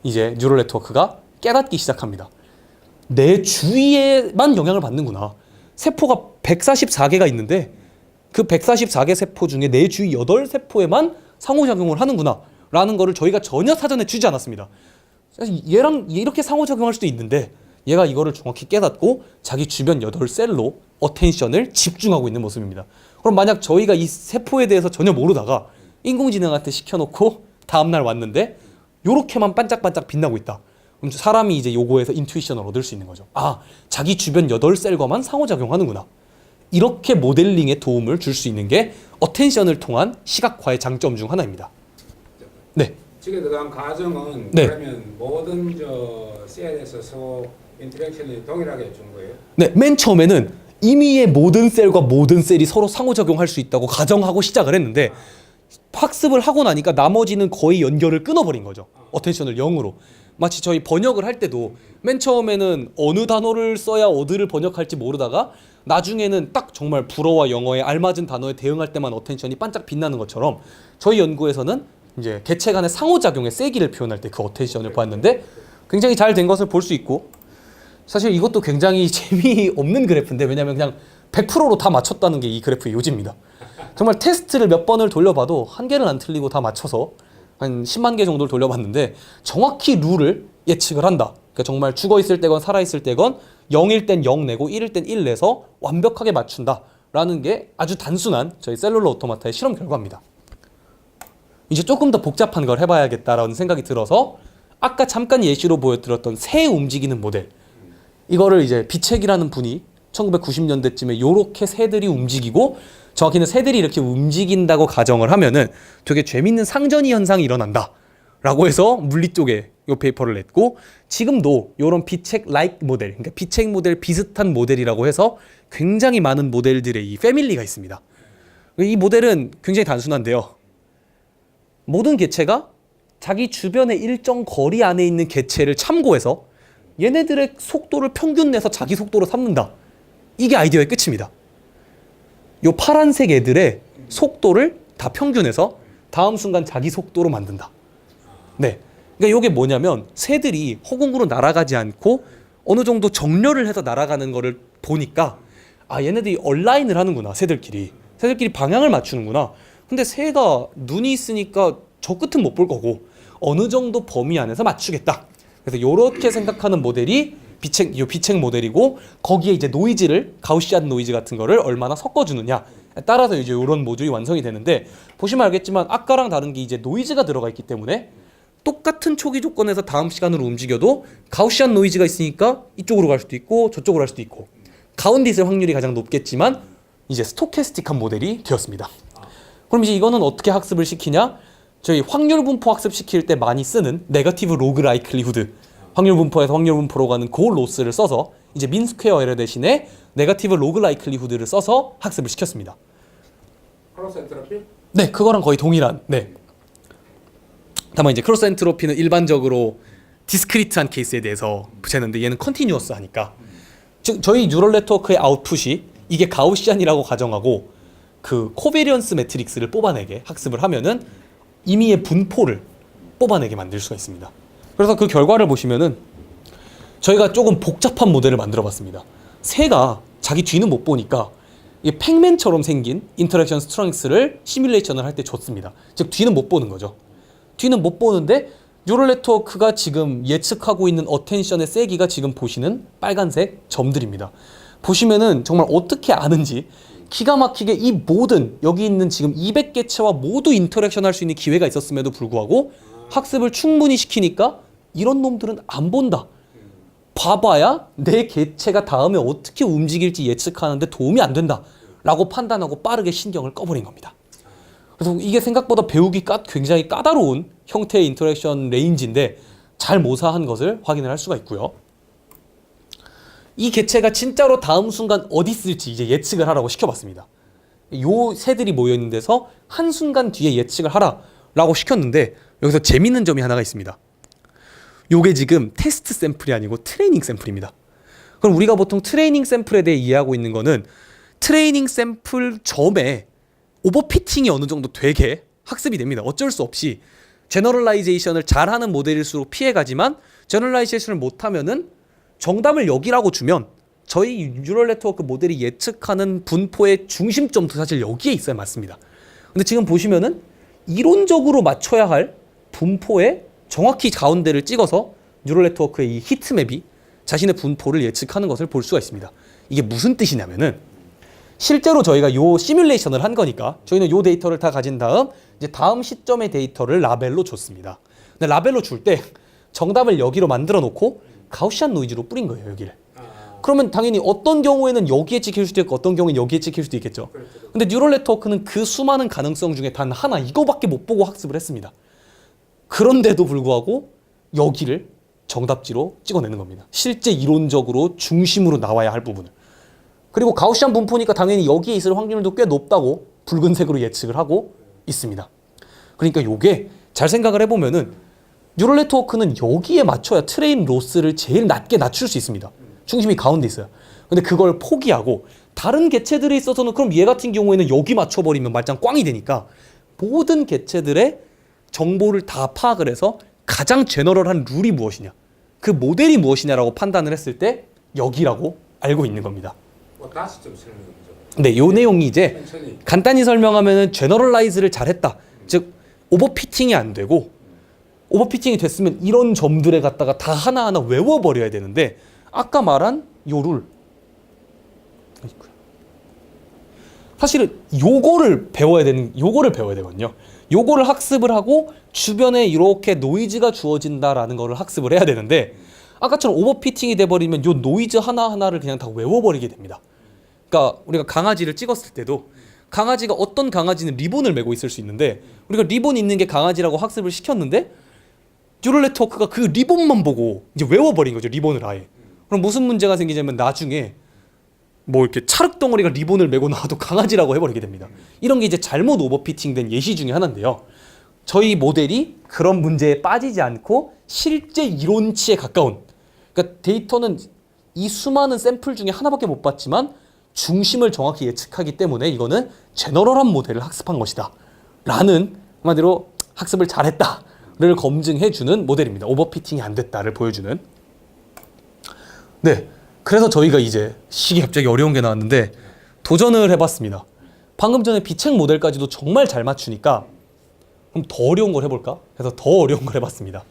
이제 뉴럴 네트워크가 깨닫기 시작합니다. 내 주위에만 영향을 받는구나. 세포가 144개가 있는데 그 144개 세포 중에 내 주위 8세포에만 상호작용을 하는구나 라는 거를 저희가 전혀 사전에 주지 않았습니다. 사실 얘랑 이렇게 상호작용할 수도 있는데 얘가 이거를 정확히 깨닫고 자기 주변 8셀로 어텐션을 집중하고 있는 모습입니다. 그럼 만약 저희가 이 세포에 대해서 전혀 모르다가 인공지능한테 시켜놓고 다음날 왔는데 요렇게만 반짝반짝 빛나고 있다. 그럼 사람이 이제 요거에서 인투이션을 얻을 수 있는 거죠. 아, 자기 주변 8셀과만 상호작용하는구나. 이렇게 모델링에 도움을 줄 수 있는 게 어텐션을 통한 시각화의 장점 중 하나입니다. 네. 지금 들어간 과정은 네. 그러면 모든 셀에서 서로 인터랙션이 동일하게 준 거예요? 네, 맨 처음에는 이미의 모든 셀과 모든 셀이 서로 상호작용할 수 있다고 가정하고 시작을 했는데 학습을 하고 나니까 나머지는 거의 연결을 끊어버린 거죠. 어텐션을 0으로. 마치 저희 번역을 할 때도 맨 처음에는 어느 단어를 써야 어디를 번역할지 모르다가 나중에는 딱 정말 불어와 영어에 알맞은 단어에 대응할 때만 어텐션이 반짝 빛나는 것처럼 저희 연구에서는 이제 개체 간의 상호작용의 세기를 표현할 때 그 어텐션을 보았는데 굉장히 잘 된 것을 볼 수 있고 사실 이것도 굉장히 재미없는 그래프인데 왜냐면 그냥 100%로 다 맞췄다는 게 이 그래프의 요지입니다. 정말 테스트를 몇 번을 돌려봐도 한 개를 안 틀리고 다 맞춰서 한 10만 개 정도를 돌려봤는데 정확히 룰을 예측을 한다. 그러니까 정말 죽어 있을 때건 살아 있을 때건 0일 땐 0 내고 1일 땐 1 내서 완벽하게 맞춘다라는 게 아주 단순한 저희 셀룰러 오토마타의 실험 결과입니다. 이제 조금 더 복잡한 걸 해봐야겠다라는 생각이 들어서 아까 잠깐 예시로 보여드렸던 새 움직이는 모델, 이거를 이제 비책이라는 분이 1990년대쯤에 요렇게 새들이 움직이고, 정확히는 새들이 이렇게 움직인다고 가정을 하면은 되게 재밌는 상전이 현상이 일어난다 라고 해서 물리 쪽에 요 페이퍼를 냈고, 지금도 요런 비책 라이크 모델, 그러니까 비책 모델 비슷한 모델이라고 해서 굉장히 많은 모델들의 이 패밀리가 있습니다. 이 모델은 굉장히 단순한데요. 모든 개체가 자기 주변의 일정 거리 안에 있는 개체를 참고해서 얘네들의 속도를 평균 내서 자기 속도로 삼는다. 이게 아이디어의 끝입니다. 요 파란색 애들의 속도를 다 평균해서 다음 순간 자기 속도로 만든다. 네. 그러니까 이게 뭐냐면 새들이 허공으로 날아가지 않고 어느 정도 정렬을 해서 날아가는 거를 보니까 아, 얘네들이 얼라인을 하는구나. 새들끼리 방향을 맞추는구나. 근데 새가 눈이 있으니까 저 끝은 못 볼 거고 어느 정도 범위 안에서 맞추겠다. 그래서 이렇게 생각하는 모델이 비책 모델이고, 거기에 이제 노이즈를, 가우시안 노이즈 같은 거를 얼마나 섞어주느냐 따라서 이제 이런 모듈이 완성이 되는데, 보시면 알겠지만 아까랑 다른 게 이제 노이즈가 들어가 있기 때문에 똑같은 초기 조건에서 다음 시간으로 움직여도 가우시안 노이즈가 있으니까 이쪽으로 갈 수도 있고 저쪽으로 갈 수도 있고, 가운데 있을 확률이 가장 높겠지만 이제 스토캐스틱한 모델이 되었습니다. 그럼 이제 이거는 어떻게 학습을 시키냐? 저희 확률 분포 학습 시킬 때 많이 쓰는 네거티브 로그 라이클리후드, 확률 분포에서 확률 분포로 가는 그 로스를 써서 이제 민 스퀘어 에러 대신에 네거티브 로그 라이클리후드를 써서 학습을 시켰습니다. 크로스 엔트로피? 네, 그거랑 거의 동일한. 네. 다만 이제 크로스 엔트로피는 일반적으로 디스크리트한 케이스에 대해서 붙였는데 얘는 컨티뉴어스 하니까, 즉 저희 뉴럴 네트워크의 아웃풋이 이게 가우시안이라고 가정하고 그 코베리언스 매트릭스를 뽑아내게 학습을 하면은 임의의 분포를 뽑아내게 만들 수가 있습니다. 그래서 그 결과를 보시면은 저희가 조금 복잡한 모델을 만들어 봤습니다. 새가 자기 뒤는 못 보니까 이게 팩맨처럼 생긴 인터랙션 스트렝스를 시뮬레이션을 할 때 줬습니다. 즉 뒤는 못 보는 거죠. 뒤는 못 보는데 뉴럴 네트워크가 지금 예측하고 있는 어텐션의 세기가 지금 보시는 빨간색 점들입니다. 보시면은 정말 어떻게 아는지 기가 막히게 이 모든 여기 있는 지금 200개체와 모두 인터랙션 할 수 있는 기회가 있었음에도 불구하고 학습을 충분히 시키니까 이런 놈들은 안 본다. 봐봐야 내 개체가 다음에 어떻게 움직일지 예측하는데 도움이 안 된다 라고 판단하고 빠르게 신경을 꺼버린 겁니다. 그래서 이게 생각보다 배우기 굉장히 까다로운 형태의 인터랙션 레인지인데 잘 모사한 것을 확인을 할 수가 있고요. 이 개체가 진짜로 다음 순간 어디 있을지 이제 예측을 하라고 시켜봤습니다. 요 새들이 모여있는 데서 한순간 뒤에 예측을 하라라고 시켰는데, 여기서 재밌는 점이 하나가 있습니다. 요게 지금 테스트 샘플이 아니고 트레이닝 샘플입니다. 그럼 우리가 보통 트레이닝 샘플에 대해 이해하고 있는 거는 트레이닝 샘플 점에 오버피팅이 어느 정도 되게 학습이 됩니다. 어쩔 수 없이 제너럴라이제이션을 잘하는 모델일수록 피해가지만 제너럴라이제이션을 못하면은 정답을 여기라고 주면 저희 뉴럴 네트워크 모델이 예측하는 분포의 중심점도 사실 여기에 있어야 맞습니다. 근데 지금 보시면은 이론적으로 맞춰야 할 분포의 정확히 가운데를 찍어서 뉴럴 네트워크의 이 히트맵이 자신의 분포를 예측하는 것을 볼 수가 있습니다. 이게 무슨 뜻이냐면은 실제로 저희가 요 시뮬레이션을 한 거니까 저희는 요 데이터를 다 가진 다음 이제 다음 시점의 데이터를 라벨로 줬습니다. 근데 라벨로 줄 때 정답을 여기로 만들어 놓고 가우시안 노이즈로 뿌린 거예요, 여기를. 그러면 당연히 어떤 경우에는 여기에 찍힐 수도 있고 어떤 경우에는 여기에 찍힐 수도 있겠죠. 근데 뉴럴 네트워크는 그 수많은 가능성 중에 단 하나, 이거밖에 못 보고 학습을 했습니다. 그런데도 불구하고 여기를 정답지로 찍어내는 겁니다. 실제 이론적으로 중심으로 나와야 할 부분을. 그리고 가우시안 분포니까 당연히 여기에 있을 확률도 꽤 높다고 붉은색으로 예측을 하고 있습니다. 그러니까 요게 잘 생각을 해보면은 뉴럴 네트워크는 여기에 맞춰야 트레인 로스를 제일 낮게 낮출 수 있습니다. 중심이 가운데 있어요. 근데 그걸 포기하고 다른 개체들에 있어서는 그럼 얘 같은 경우에는 여기 맞춰버리면 말짱 꽝이 되니까 모든 개체들의 정보를 다 파악을 해서 가장 제너럴한 룰이 무엇이냐, 그 모델이 무엇이냐라고 판단을 했을 때 여기라고 알고 있는 겁니다. 다시 좀 설명해 보죠. 네, 요 내용이 이제 천천히. 간단히 설명하면은 제너럴라이즈를 잘했다. 즉 오버피팅이 안 되고 오버피팅이 됐으면 이런 점들에 갖다가 다 하나하나 외워버려야 되는데 아까 말한 요 룰 사실은 요거를 배워야 되거든요. 요거를 학습을 하고 주변에 이렇게 노이즈가 주어진다라는 거를 학습을 해야 되는데 아까처럼 오버피팅이 돼버리면 요 노이즈 하나하나를 그냥 다 외워버리게 됩니다. 그러니까 우리가 강아지를 찍었을 때도 강아지가 어떤 강아지는 리본을 메고 있을 수 있는데 우리가 리본 있는 게 강아지라고 학습을 시켰는데 뉴럴 네트워크가 그 리본만 보고 이제 외워버린 거죠. 리본을 아예. 그럼 무슨 문제가 생기냐면 나중에 뭐 이렇게 찰흙 덩어리가 리본을 메고 나와도 강아지라고 해버리게 됩니다. 이런 게 이제 잘못 오버피팅된 예시 중에 하나인데요. 저희 모델이 그런 문제에 빠지지 않고 실제 이론치에 가까운, 그러니까 데이터는 이 수많은 샘플 중에 하나밖에 못 봤지만 중심을 정확히 예측하기 때문에 이거는 제너럴한 모델을 학습한 것이다 라는, 한마디로 학습을 잘했다를 검증해주는 모델입니다. 오버피팅이 안 됐다를 보여주는. 네, 그래서 저희가 이제 이게 갑자기 어려운 게 나왔는데 도전을 해봤습니다. 방금 전에 비책 모델까지도 정말 잘 맞추니까 그럼 더 어려운 걸 해볼까? 해서 더 어려운 걸 해봤습니다.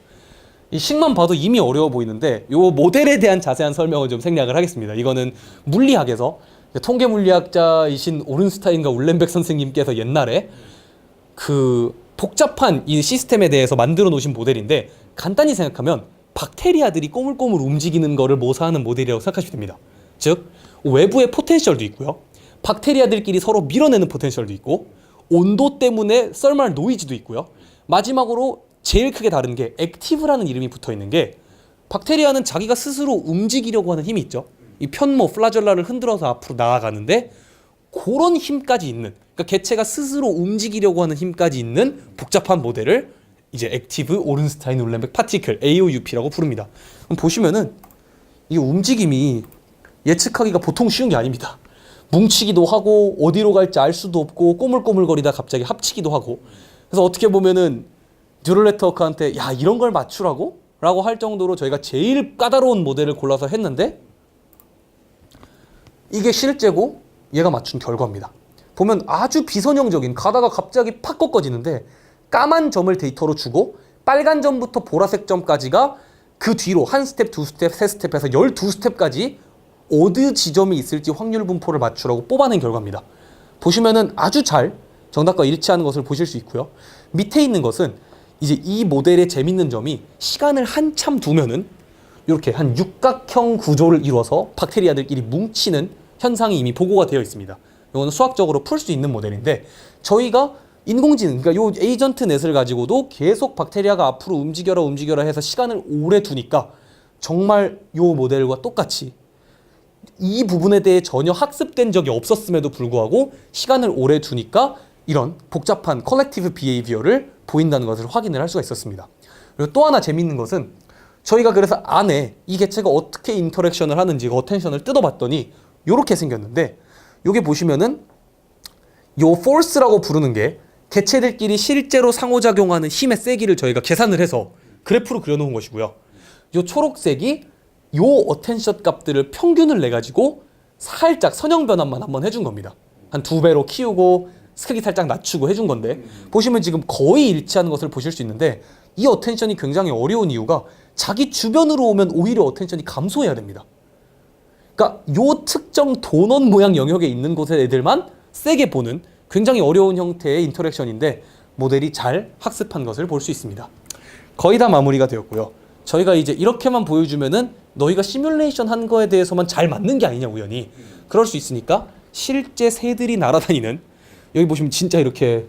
이 식만 봐도 이미 어려워 보이는데 이 모델에 대한 자세한 설명을 좀 생략을 하겠습니다. 이거는 물리학에서 통계 물리학자이신 오른스타인과 울렌백 선생님께서 옛날에 그 복잡한 이 시스템에 대해서 만들어 놓으신 모델인데 간단히 생각하면 박테리아들이 꼬물꼬물 움직이는 거를 모사하는 모델이라고 생각하시면 됩니다. 즉 외부에 포텐셜도 있고요. 박테리아들끼리 서로 밀어내는 포텐셜도 있고 온도 때문에 썰말 노이즈도 있고요. 마지막으로 제일 크게 다른 게 액티브라는 이름이 붙어 있는 게 박테리아는 자기가 스스로 움직이려고 하는 힘이 있죠. 이 편모 플라젤라를 흔들어서 앞으로 나아가는데 그런 힘까지 있는, 그러니까 개체가 스스로 움직이려고 하는 힘까지 있는 복잡한 모델을 이제 액티브 오른스타인 울렌백 파티클 AOUP라고 부릅니다. 그럼 보시면은 이 움직임이 예측하기가 보통 쉬운 게 아닙니다. 뭉치기도 하고 어디로 갈지 알 수도 없고 꼬물꼬물거리다 갑자기 합치기도 하고, 그래서 어떻게 보면은 뉴럴 네트워크한테 야 이런 걸 맞추라고? 라고 할 정도로 저희가 제일 까다로운 모델을 골라서 했는데 이게 실제고 얘가 맞춘 결과입니다. 보면 아주 비선형적인, 가다가 갑자기 팍 꺾어지는데 까만 점을 데이터로 주고 빨간 점부터 보라색 점까지가 그 뒤로 한 스텝, 두 스텝, 세 스텝에서 12스텝까지 어느 지점이 있을지 확률 분포를 맞추라고 뽑아낸 결과입니다. 보시면은 아주 잘 정답과 일치하는 것을 보실 수 있고요. 밑에 있는 것은 이제 이 모델의 재밌는 점이 시간을 한참 두면은 이렇게 한 육각형 구조를 이루어서 박테리아들끼리 뭉치는 현상이 이미 보고가 되어 있습니다. 이거는 수학적으로 풀 수 있는 모델인데 저희가 인공지능, 그러니까 요 에이전트 넷을 가지고도 계속 박테리아가 앞으로 움직여라 해서 시간을 오래 두니까 정말 요 모델과 똑같이 이 부분에 대해 전혀 학습된 적이 없었음에도 불구하고 시간을 오래 두니까 이런 복잡한 컬렉티브 비헤이비어를 보인다는 것을 확인을 할 수가 있었습니다. 그리고 또 하나 재밌는 것은 저희가 그래서 안에 이 개체가 어떻게 인터랙션을 하는지 그 어텐션을 뜯어봤더니 요렇게 생겼는데 요게 보시면은 요 force라고 부르는 게 개체들끼리 실제로 상호작용하는 힘의 세기를 저희가 계산을 해서 그래프로 그려놓은 것이고요. 요 초록색이 요 어텐션 값들을 평균을 내가지고 살짝 선형 변환만 한번 해준 겁니다. 한 2배로 키우고 크기 살짝 낮추고 해준 건데 보시면 지금 거의 일치하는 것을 보실 수 있는데 이 어텐션이 굉장히 어려운 이유가 자기 주변으로 오면 오히려 어텐션이 감소해야 됩니다. 그러니까 요 특정 도넛 모양 영역에 있는 곳의 애들만 세게 보는 굉장히 어려운 형태의 인터랙션인데 모델이 잘 학습한 것을 볼 수 있습니다. 거의 다 마무리가 되었고요. 저희가 이제 이렇게만 보여주면은 너희가 시뮬레이션 한 거에 대해서만 잘 맞는 게 아니냐 우연히 그럴 수 있으니까 실제 새들이 날아다니는, 여기 보시면 진짜 이렇게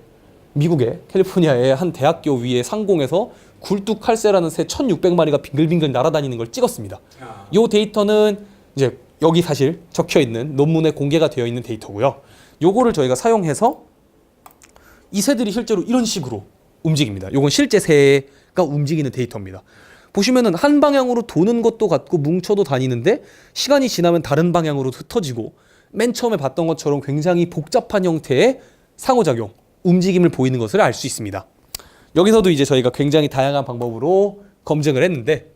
미국의 캘리포니아의 한 대학교 위에 상공에서 굴뚝칼새라는 새 1600마리가 빙글빙글 날아다니는 걸 찍었습니다. 이 데이터는 이제 여기 사실 적혀있는 논문에 공개가 되어 있는 데이터고요. 요거를 저희가 사용해서 이 새들이 실제로 이런 식으로 움직입니다. 요건 실제 새가 움직이는 데이터입니다. 보시면은 한 방향으로 도는 것도 같고 뭉쳐도 다니는데 시간이 지나면 다른 방향으로 흩어지고 맨 처음에 봤던 것처럼 굉장히 복잡한 형태의 상호작용, 움직임을 보이는 것을 알 수 있습니다. 여기서도 이제 저희가 굉장히 다양한 방법으로 검증을 했는데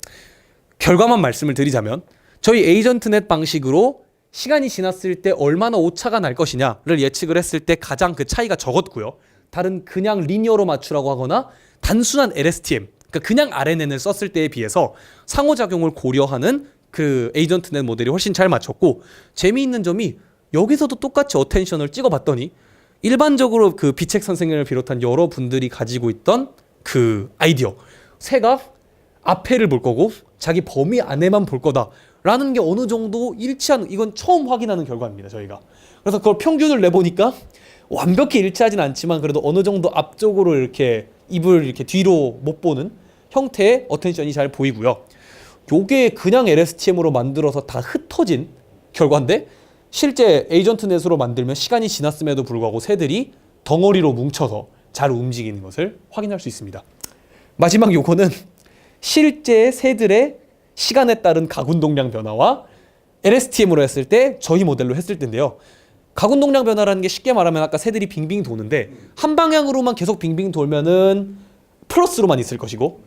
결과만 말씀을 드리자면 저희 에이전트넷 방식으로 시간이 지났을 때 얼마나 오차가 날 것이냐를 예측을 했을 때 가장 그 차이가 적었고요. 다른 그냥 리니어로 맞추라고 하거나 단순한 LSTM, 그러니까 그냥 RNN을 썼을 때에 비해서 상호작용을 고려하는 그 에이전트넷 모델이 훨씬 잘 맞췄고, 재미있는 점이 여기서도 똑같이 어텐션을 찍어봤더니 일반적으로 그 비책 선생님을 비롯한 여러 분들이 가지고 있던 그 아이디어, 새가 앞에를 볼 거고 자기 범위 안에만 볼 거다라는 게 어느 정도 일치하는, 이건 처음 확인하는 결과입니다, 저희가. 그래서 그걸 평균을 내보니까 완벽히 일치하진 않지만 그래도 어느 정도 앞쪽으로 이렇게 입을 이렇게 뒤로 못 보는 형태의 어텐션이 잘 보이고요. 요게 그냥 LSTM으로 만들어서 다 흩어진 결과인데, 실제 에이전트넷으로 만들면 시간이 지났음에도 불구하고 새들이 덩어리로 뭉쳐서 잘 움직이는 것을 확인할 수 있습니다. 마지막 요거는 실제 새들의 시간에 따른 가군동량 변화와 LSTM으로 했을 때 저희 모델로 했을 때인데요. 가군동량 변화라는 게 쉽게 말하면 아까 새들이 빙빙 도는데 한 방향으로만 계속 빙빙 돌면은 플러스로만 있을 것이고,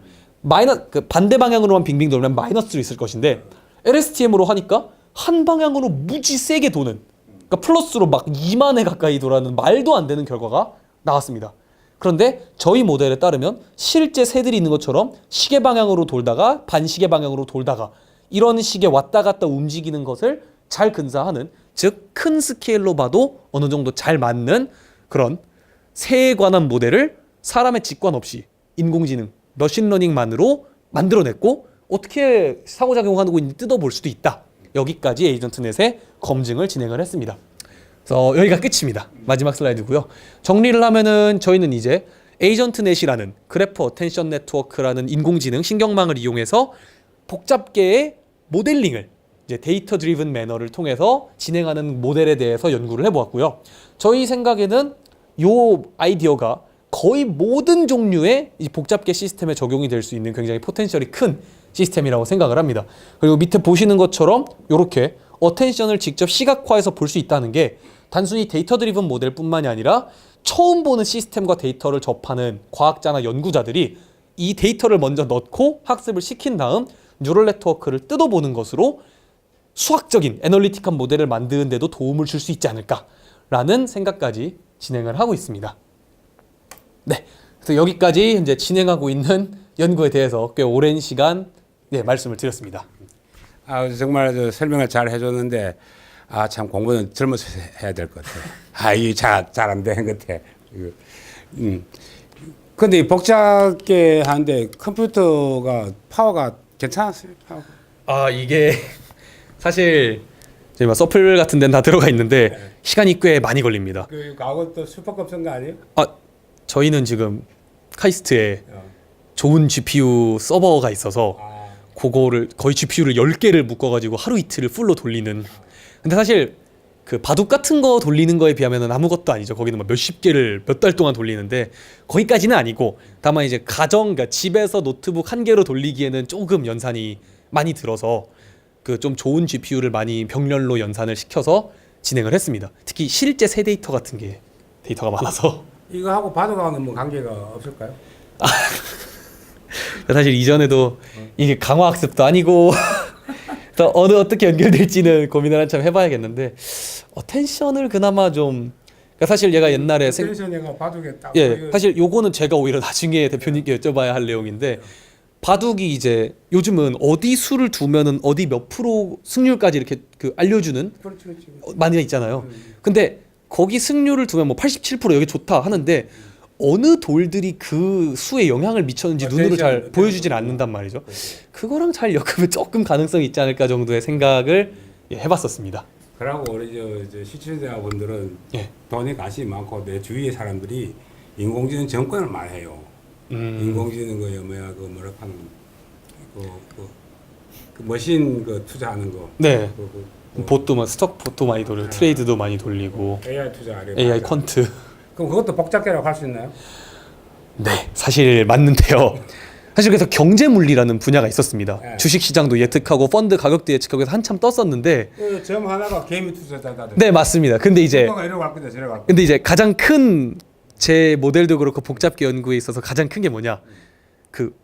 그 반대 방향으로만 빙빙 돌면 마이너스로 있을 것인데, LSTM으로 하니까 한 방향으로 무지 세게 도는, 그러니까 플러스로 막 2만에 가까이 돌아는 말도 안 되는 결과가 나왔습니다. 그런데 저희 모델에 따르면 실제 새들이 있는 것처럼 시계 방향으로 돌다가 반시계 방향으로 돌다가 이런 식의 왔다 갔다 움직이는 것을 잘 근사하는, 즉 큰 스케일로 봐도 어느 정도 잘 맞는 그런 새에 관한 모델을 사람의 직관 없이 인공지능, 머신러닝만으로 만들어냈고, 어떻게 상호작용하고 있는지 뜯어볼 수도 있다. 여기까지 에이전트넷의 검증을 진행을 했습니다. 그래서 여기가 끝입니다. 마지막 슬라이드고요. 정리를 하면은 저희는 이제 에이전트넷이라는 그래프 어텐션 네트워크라는 인공지능 신경망을 이용해서 복잡계의 모델링을 이제 데이터 드리븐 매너를 통해서 진행하는 모델에 대해서 연구를 해보았고요. 저희 생각에는 요 아이디어가 거의 모든 종류의 이 복잡계 시스템에 적용이 될 수 있는 굉장히 포텐셜이 큰 시스템이라고 생각을 합니다. 그리고 밑에 보시는 것처럼 이렇게 어텐션을 직접 시각화해서 볼 수 있다는 게 단순히 데이터 드리븐 모델뿐만이 아니라 처음 보는 시스템과 데이터를 접하는 과학자나 연구자들이 이 데이터를 먼저 넣고 학습을 시킨 다음 뉴럴 네트워크를 뜯어보는 것으로 수학적인 애널리틱한 모델을 만드는 데도 도움을 줄 수 있지 않을까라는 생각까지 진행을 하고 있습니다. 네, 그래서 여기까지 현재 진행하고 있는 연구에 대해서 꽤 오랜 시간 말씀을 드렸습니다. 정말 설명을 잘 해줬는데 참 공부는 젊어서 해야 될 것 같아. 이게 잘 안 되는 것 같아. 근데 복잡하게 하는데 컴퓨터가 파워가 괜찮았어요. 파워가. 이게 사실 저희 막 서플 같은 데는 다 들어가 있는데 시간이 꽤 많이 걸립니다. 그 과거 또 슈퍼컵 쓴 거 아니에요? 저희는 지금 카이스트에 좋은 GPU 서버가 있어서 그거를 거의 GPU를 10개를 묶어가지고 하루 이틀을 풀로 돌리는. 근데 사실 그 바둑 같은 거 돌리는 거에 비하면 아무것도 아니죠. 거기는 막 몇십 개를 몇 달 동안 돌리는데 거기까지는 아니고, 다만 이제 그러니까 집에서 노트북 한 개로 돌리기에는 조금 연산이 많이 들어서 그 좀 좋은 GPU를 많이 병렬로 연산을 시켜서 진행을 했습니다. 특히 실제 새 데이터 같은 게 데이터가 많아서. 이거하고 바둑하고는 뭐 관계가 없을까요? 사실 이전에도 이게 강화학습도 아니고 또 어떻게 연결될지는 고민을 한참 해봐야겠는데, 어텐션을 그나마 좀, 그러니까 사실 얘가 옛날에 텐션이가 바둑에 딱 사실 요거는 제가 오히려 나중에 대표님께 여쭤봐야 할 내용인데, 바둑이 이제 요즘은 어디 수를 두면은 어디 몇 프로 승률까지 이렇게 그 알려주는 그렇지. 많이 있잖아요. 근데 거기 승률을 두면 뭐 87% 여기 좋다 하는데 어느 돌들이 그 수에 영향을 미쳤는지 눈으로 잘 보여주진 않는단 말이죠. 그거랑 잘 엮으면 조금 가능성이 있지 않을까 정도의 생각을 해봤었습니다. 그러고 우리 저 시청자분들은 돈에 관심이 많고 내 주위의 사람들이 인공지능 정권을 말해요. 인공지능 그 뭐라 하는 그 머신 투자하는 거. 네. 보도 막 스톡 보도 많이 돌리고 트레이드도 많이 돌리고 AI 투자하려. AI 퀀트. 그럼 그것도 복잡계라고 할 수 있나요? 네, 사실 맞는데요. 사실 그래서 경제물리라는 분야가 있었습니다. 주식시장도 예측하고 펀드 가격도 예측하고 해서 한참 떴었는데. 점 하나가 개미 투자자다. 네, 맞습니다. 근데 이제 가장 큰 제 모델도 그렇고 복잡계 연구에 있어서 가장 큰 게 뭐냐, 그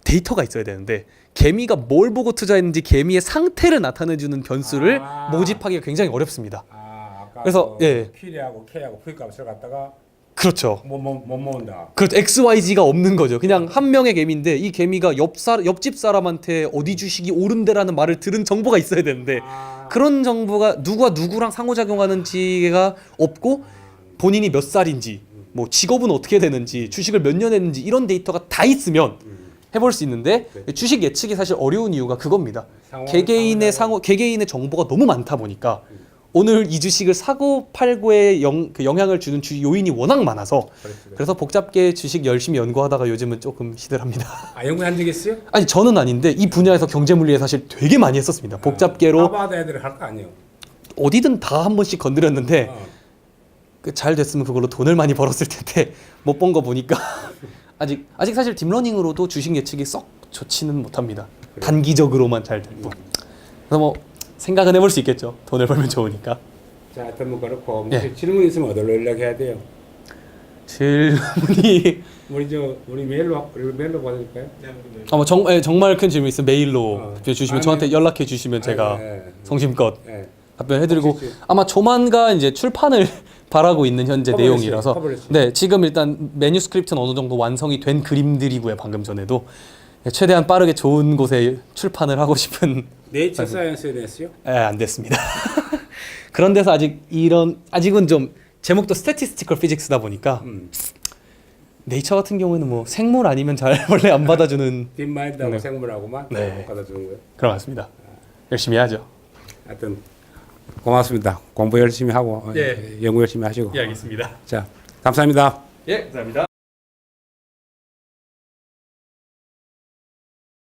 데이터가 있어야 되는데 개미가 뭘 보고 투자했는지 개미의 상태를 나타내주는 변수를 모집하기가 굉장히 어렵습니다. 아까 그래서 Q하고 K하고 V값을 갖다가 그렇죠. 못 모은다. 그렇죠. XYZ가 없는 거죠. 그냥 한 명의 개미인데 이 개미가 옆집 사람한테 어디 주식이 오른다라는 말을 들은 정보가 있어야 되는데 그런 정보가 누가 누구랑 상호작용하는지가 없고 본인이 몇 살인지 뭐 직업은 어떻게 되는지 주식을 몇 년 했는지 이런 데이터가 다 있으면 해볼 수 있는데 주식 예측이 사실 어려운 이유가 그겁니다. 개개인의 정보가 너무 많다 보니까 오늘 이 주식을 사고 팔고에 그 영향을 주는 요인이 워낙 많아서 그래서 복잡게 주식 열심히 연구하다가 요즘은 조금 시들합니다. 아, 연구한 적 있어요? 아니 저는 아닌데 이 분야에서 경제물리에 사실 되게 많이 했었습니다. 복잡계로 하버드 애들 할 거 아니에요. 어디든 다 한 번씩 건드렸는데 잘 됐으면 그걸로 돈을 많이 벌었을 텐데 못 번 거 보니까 아직 사실 딥러닝으로도 주식 예측이 썩 좋지는 못합니다. 단기적으로만 잘 되고 그래서 뭐 생각은 해볼 수 있겠죠. 돈을 벌면 좋으니까. 자, 하여튼 뭐 그렇고 네. 질문 있으면 어디로 연락해야 돼요? 질문이 우리 메일로 보내줄까요? 정말 큰 질문 있으면 메일로 주시면 저한테 연락해 주시면 제가 성심껏 답변해드리고 혹시 아마 조만간 이제 출판을 바라고 있는 현재 내용이라서 네 지금 일단 매뉴스크립트는 어느 정도 완성이 된 그림들이고요. 방금 전에도 최대한 빠르게 좋은 곳에 출판을 하고 싶은 네이처 사이언스에 됐어요? 안 됐습니다. 그런 데서 아직은 좀 제목도 스태티스티컬 피직스다 보니까 네이처 같은 경우에는 뭐 생물 아니면 잘 원래 안 받아주는 딥마인드하고 생물하고만 네. 받아주는 거예요. 그런 것 같습니다. 열심히 하죠. 하여튼 고맙습니다. 공부 열심히 하고 예. 연구 열심히 하시고. 알겠습니다. 자, 감사합니다. 예, 감사합니다.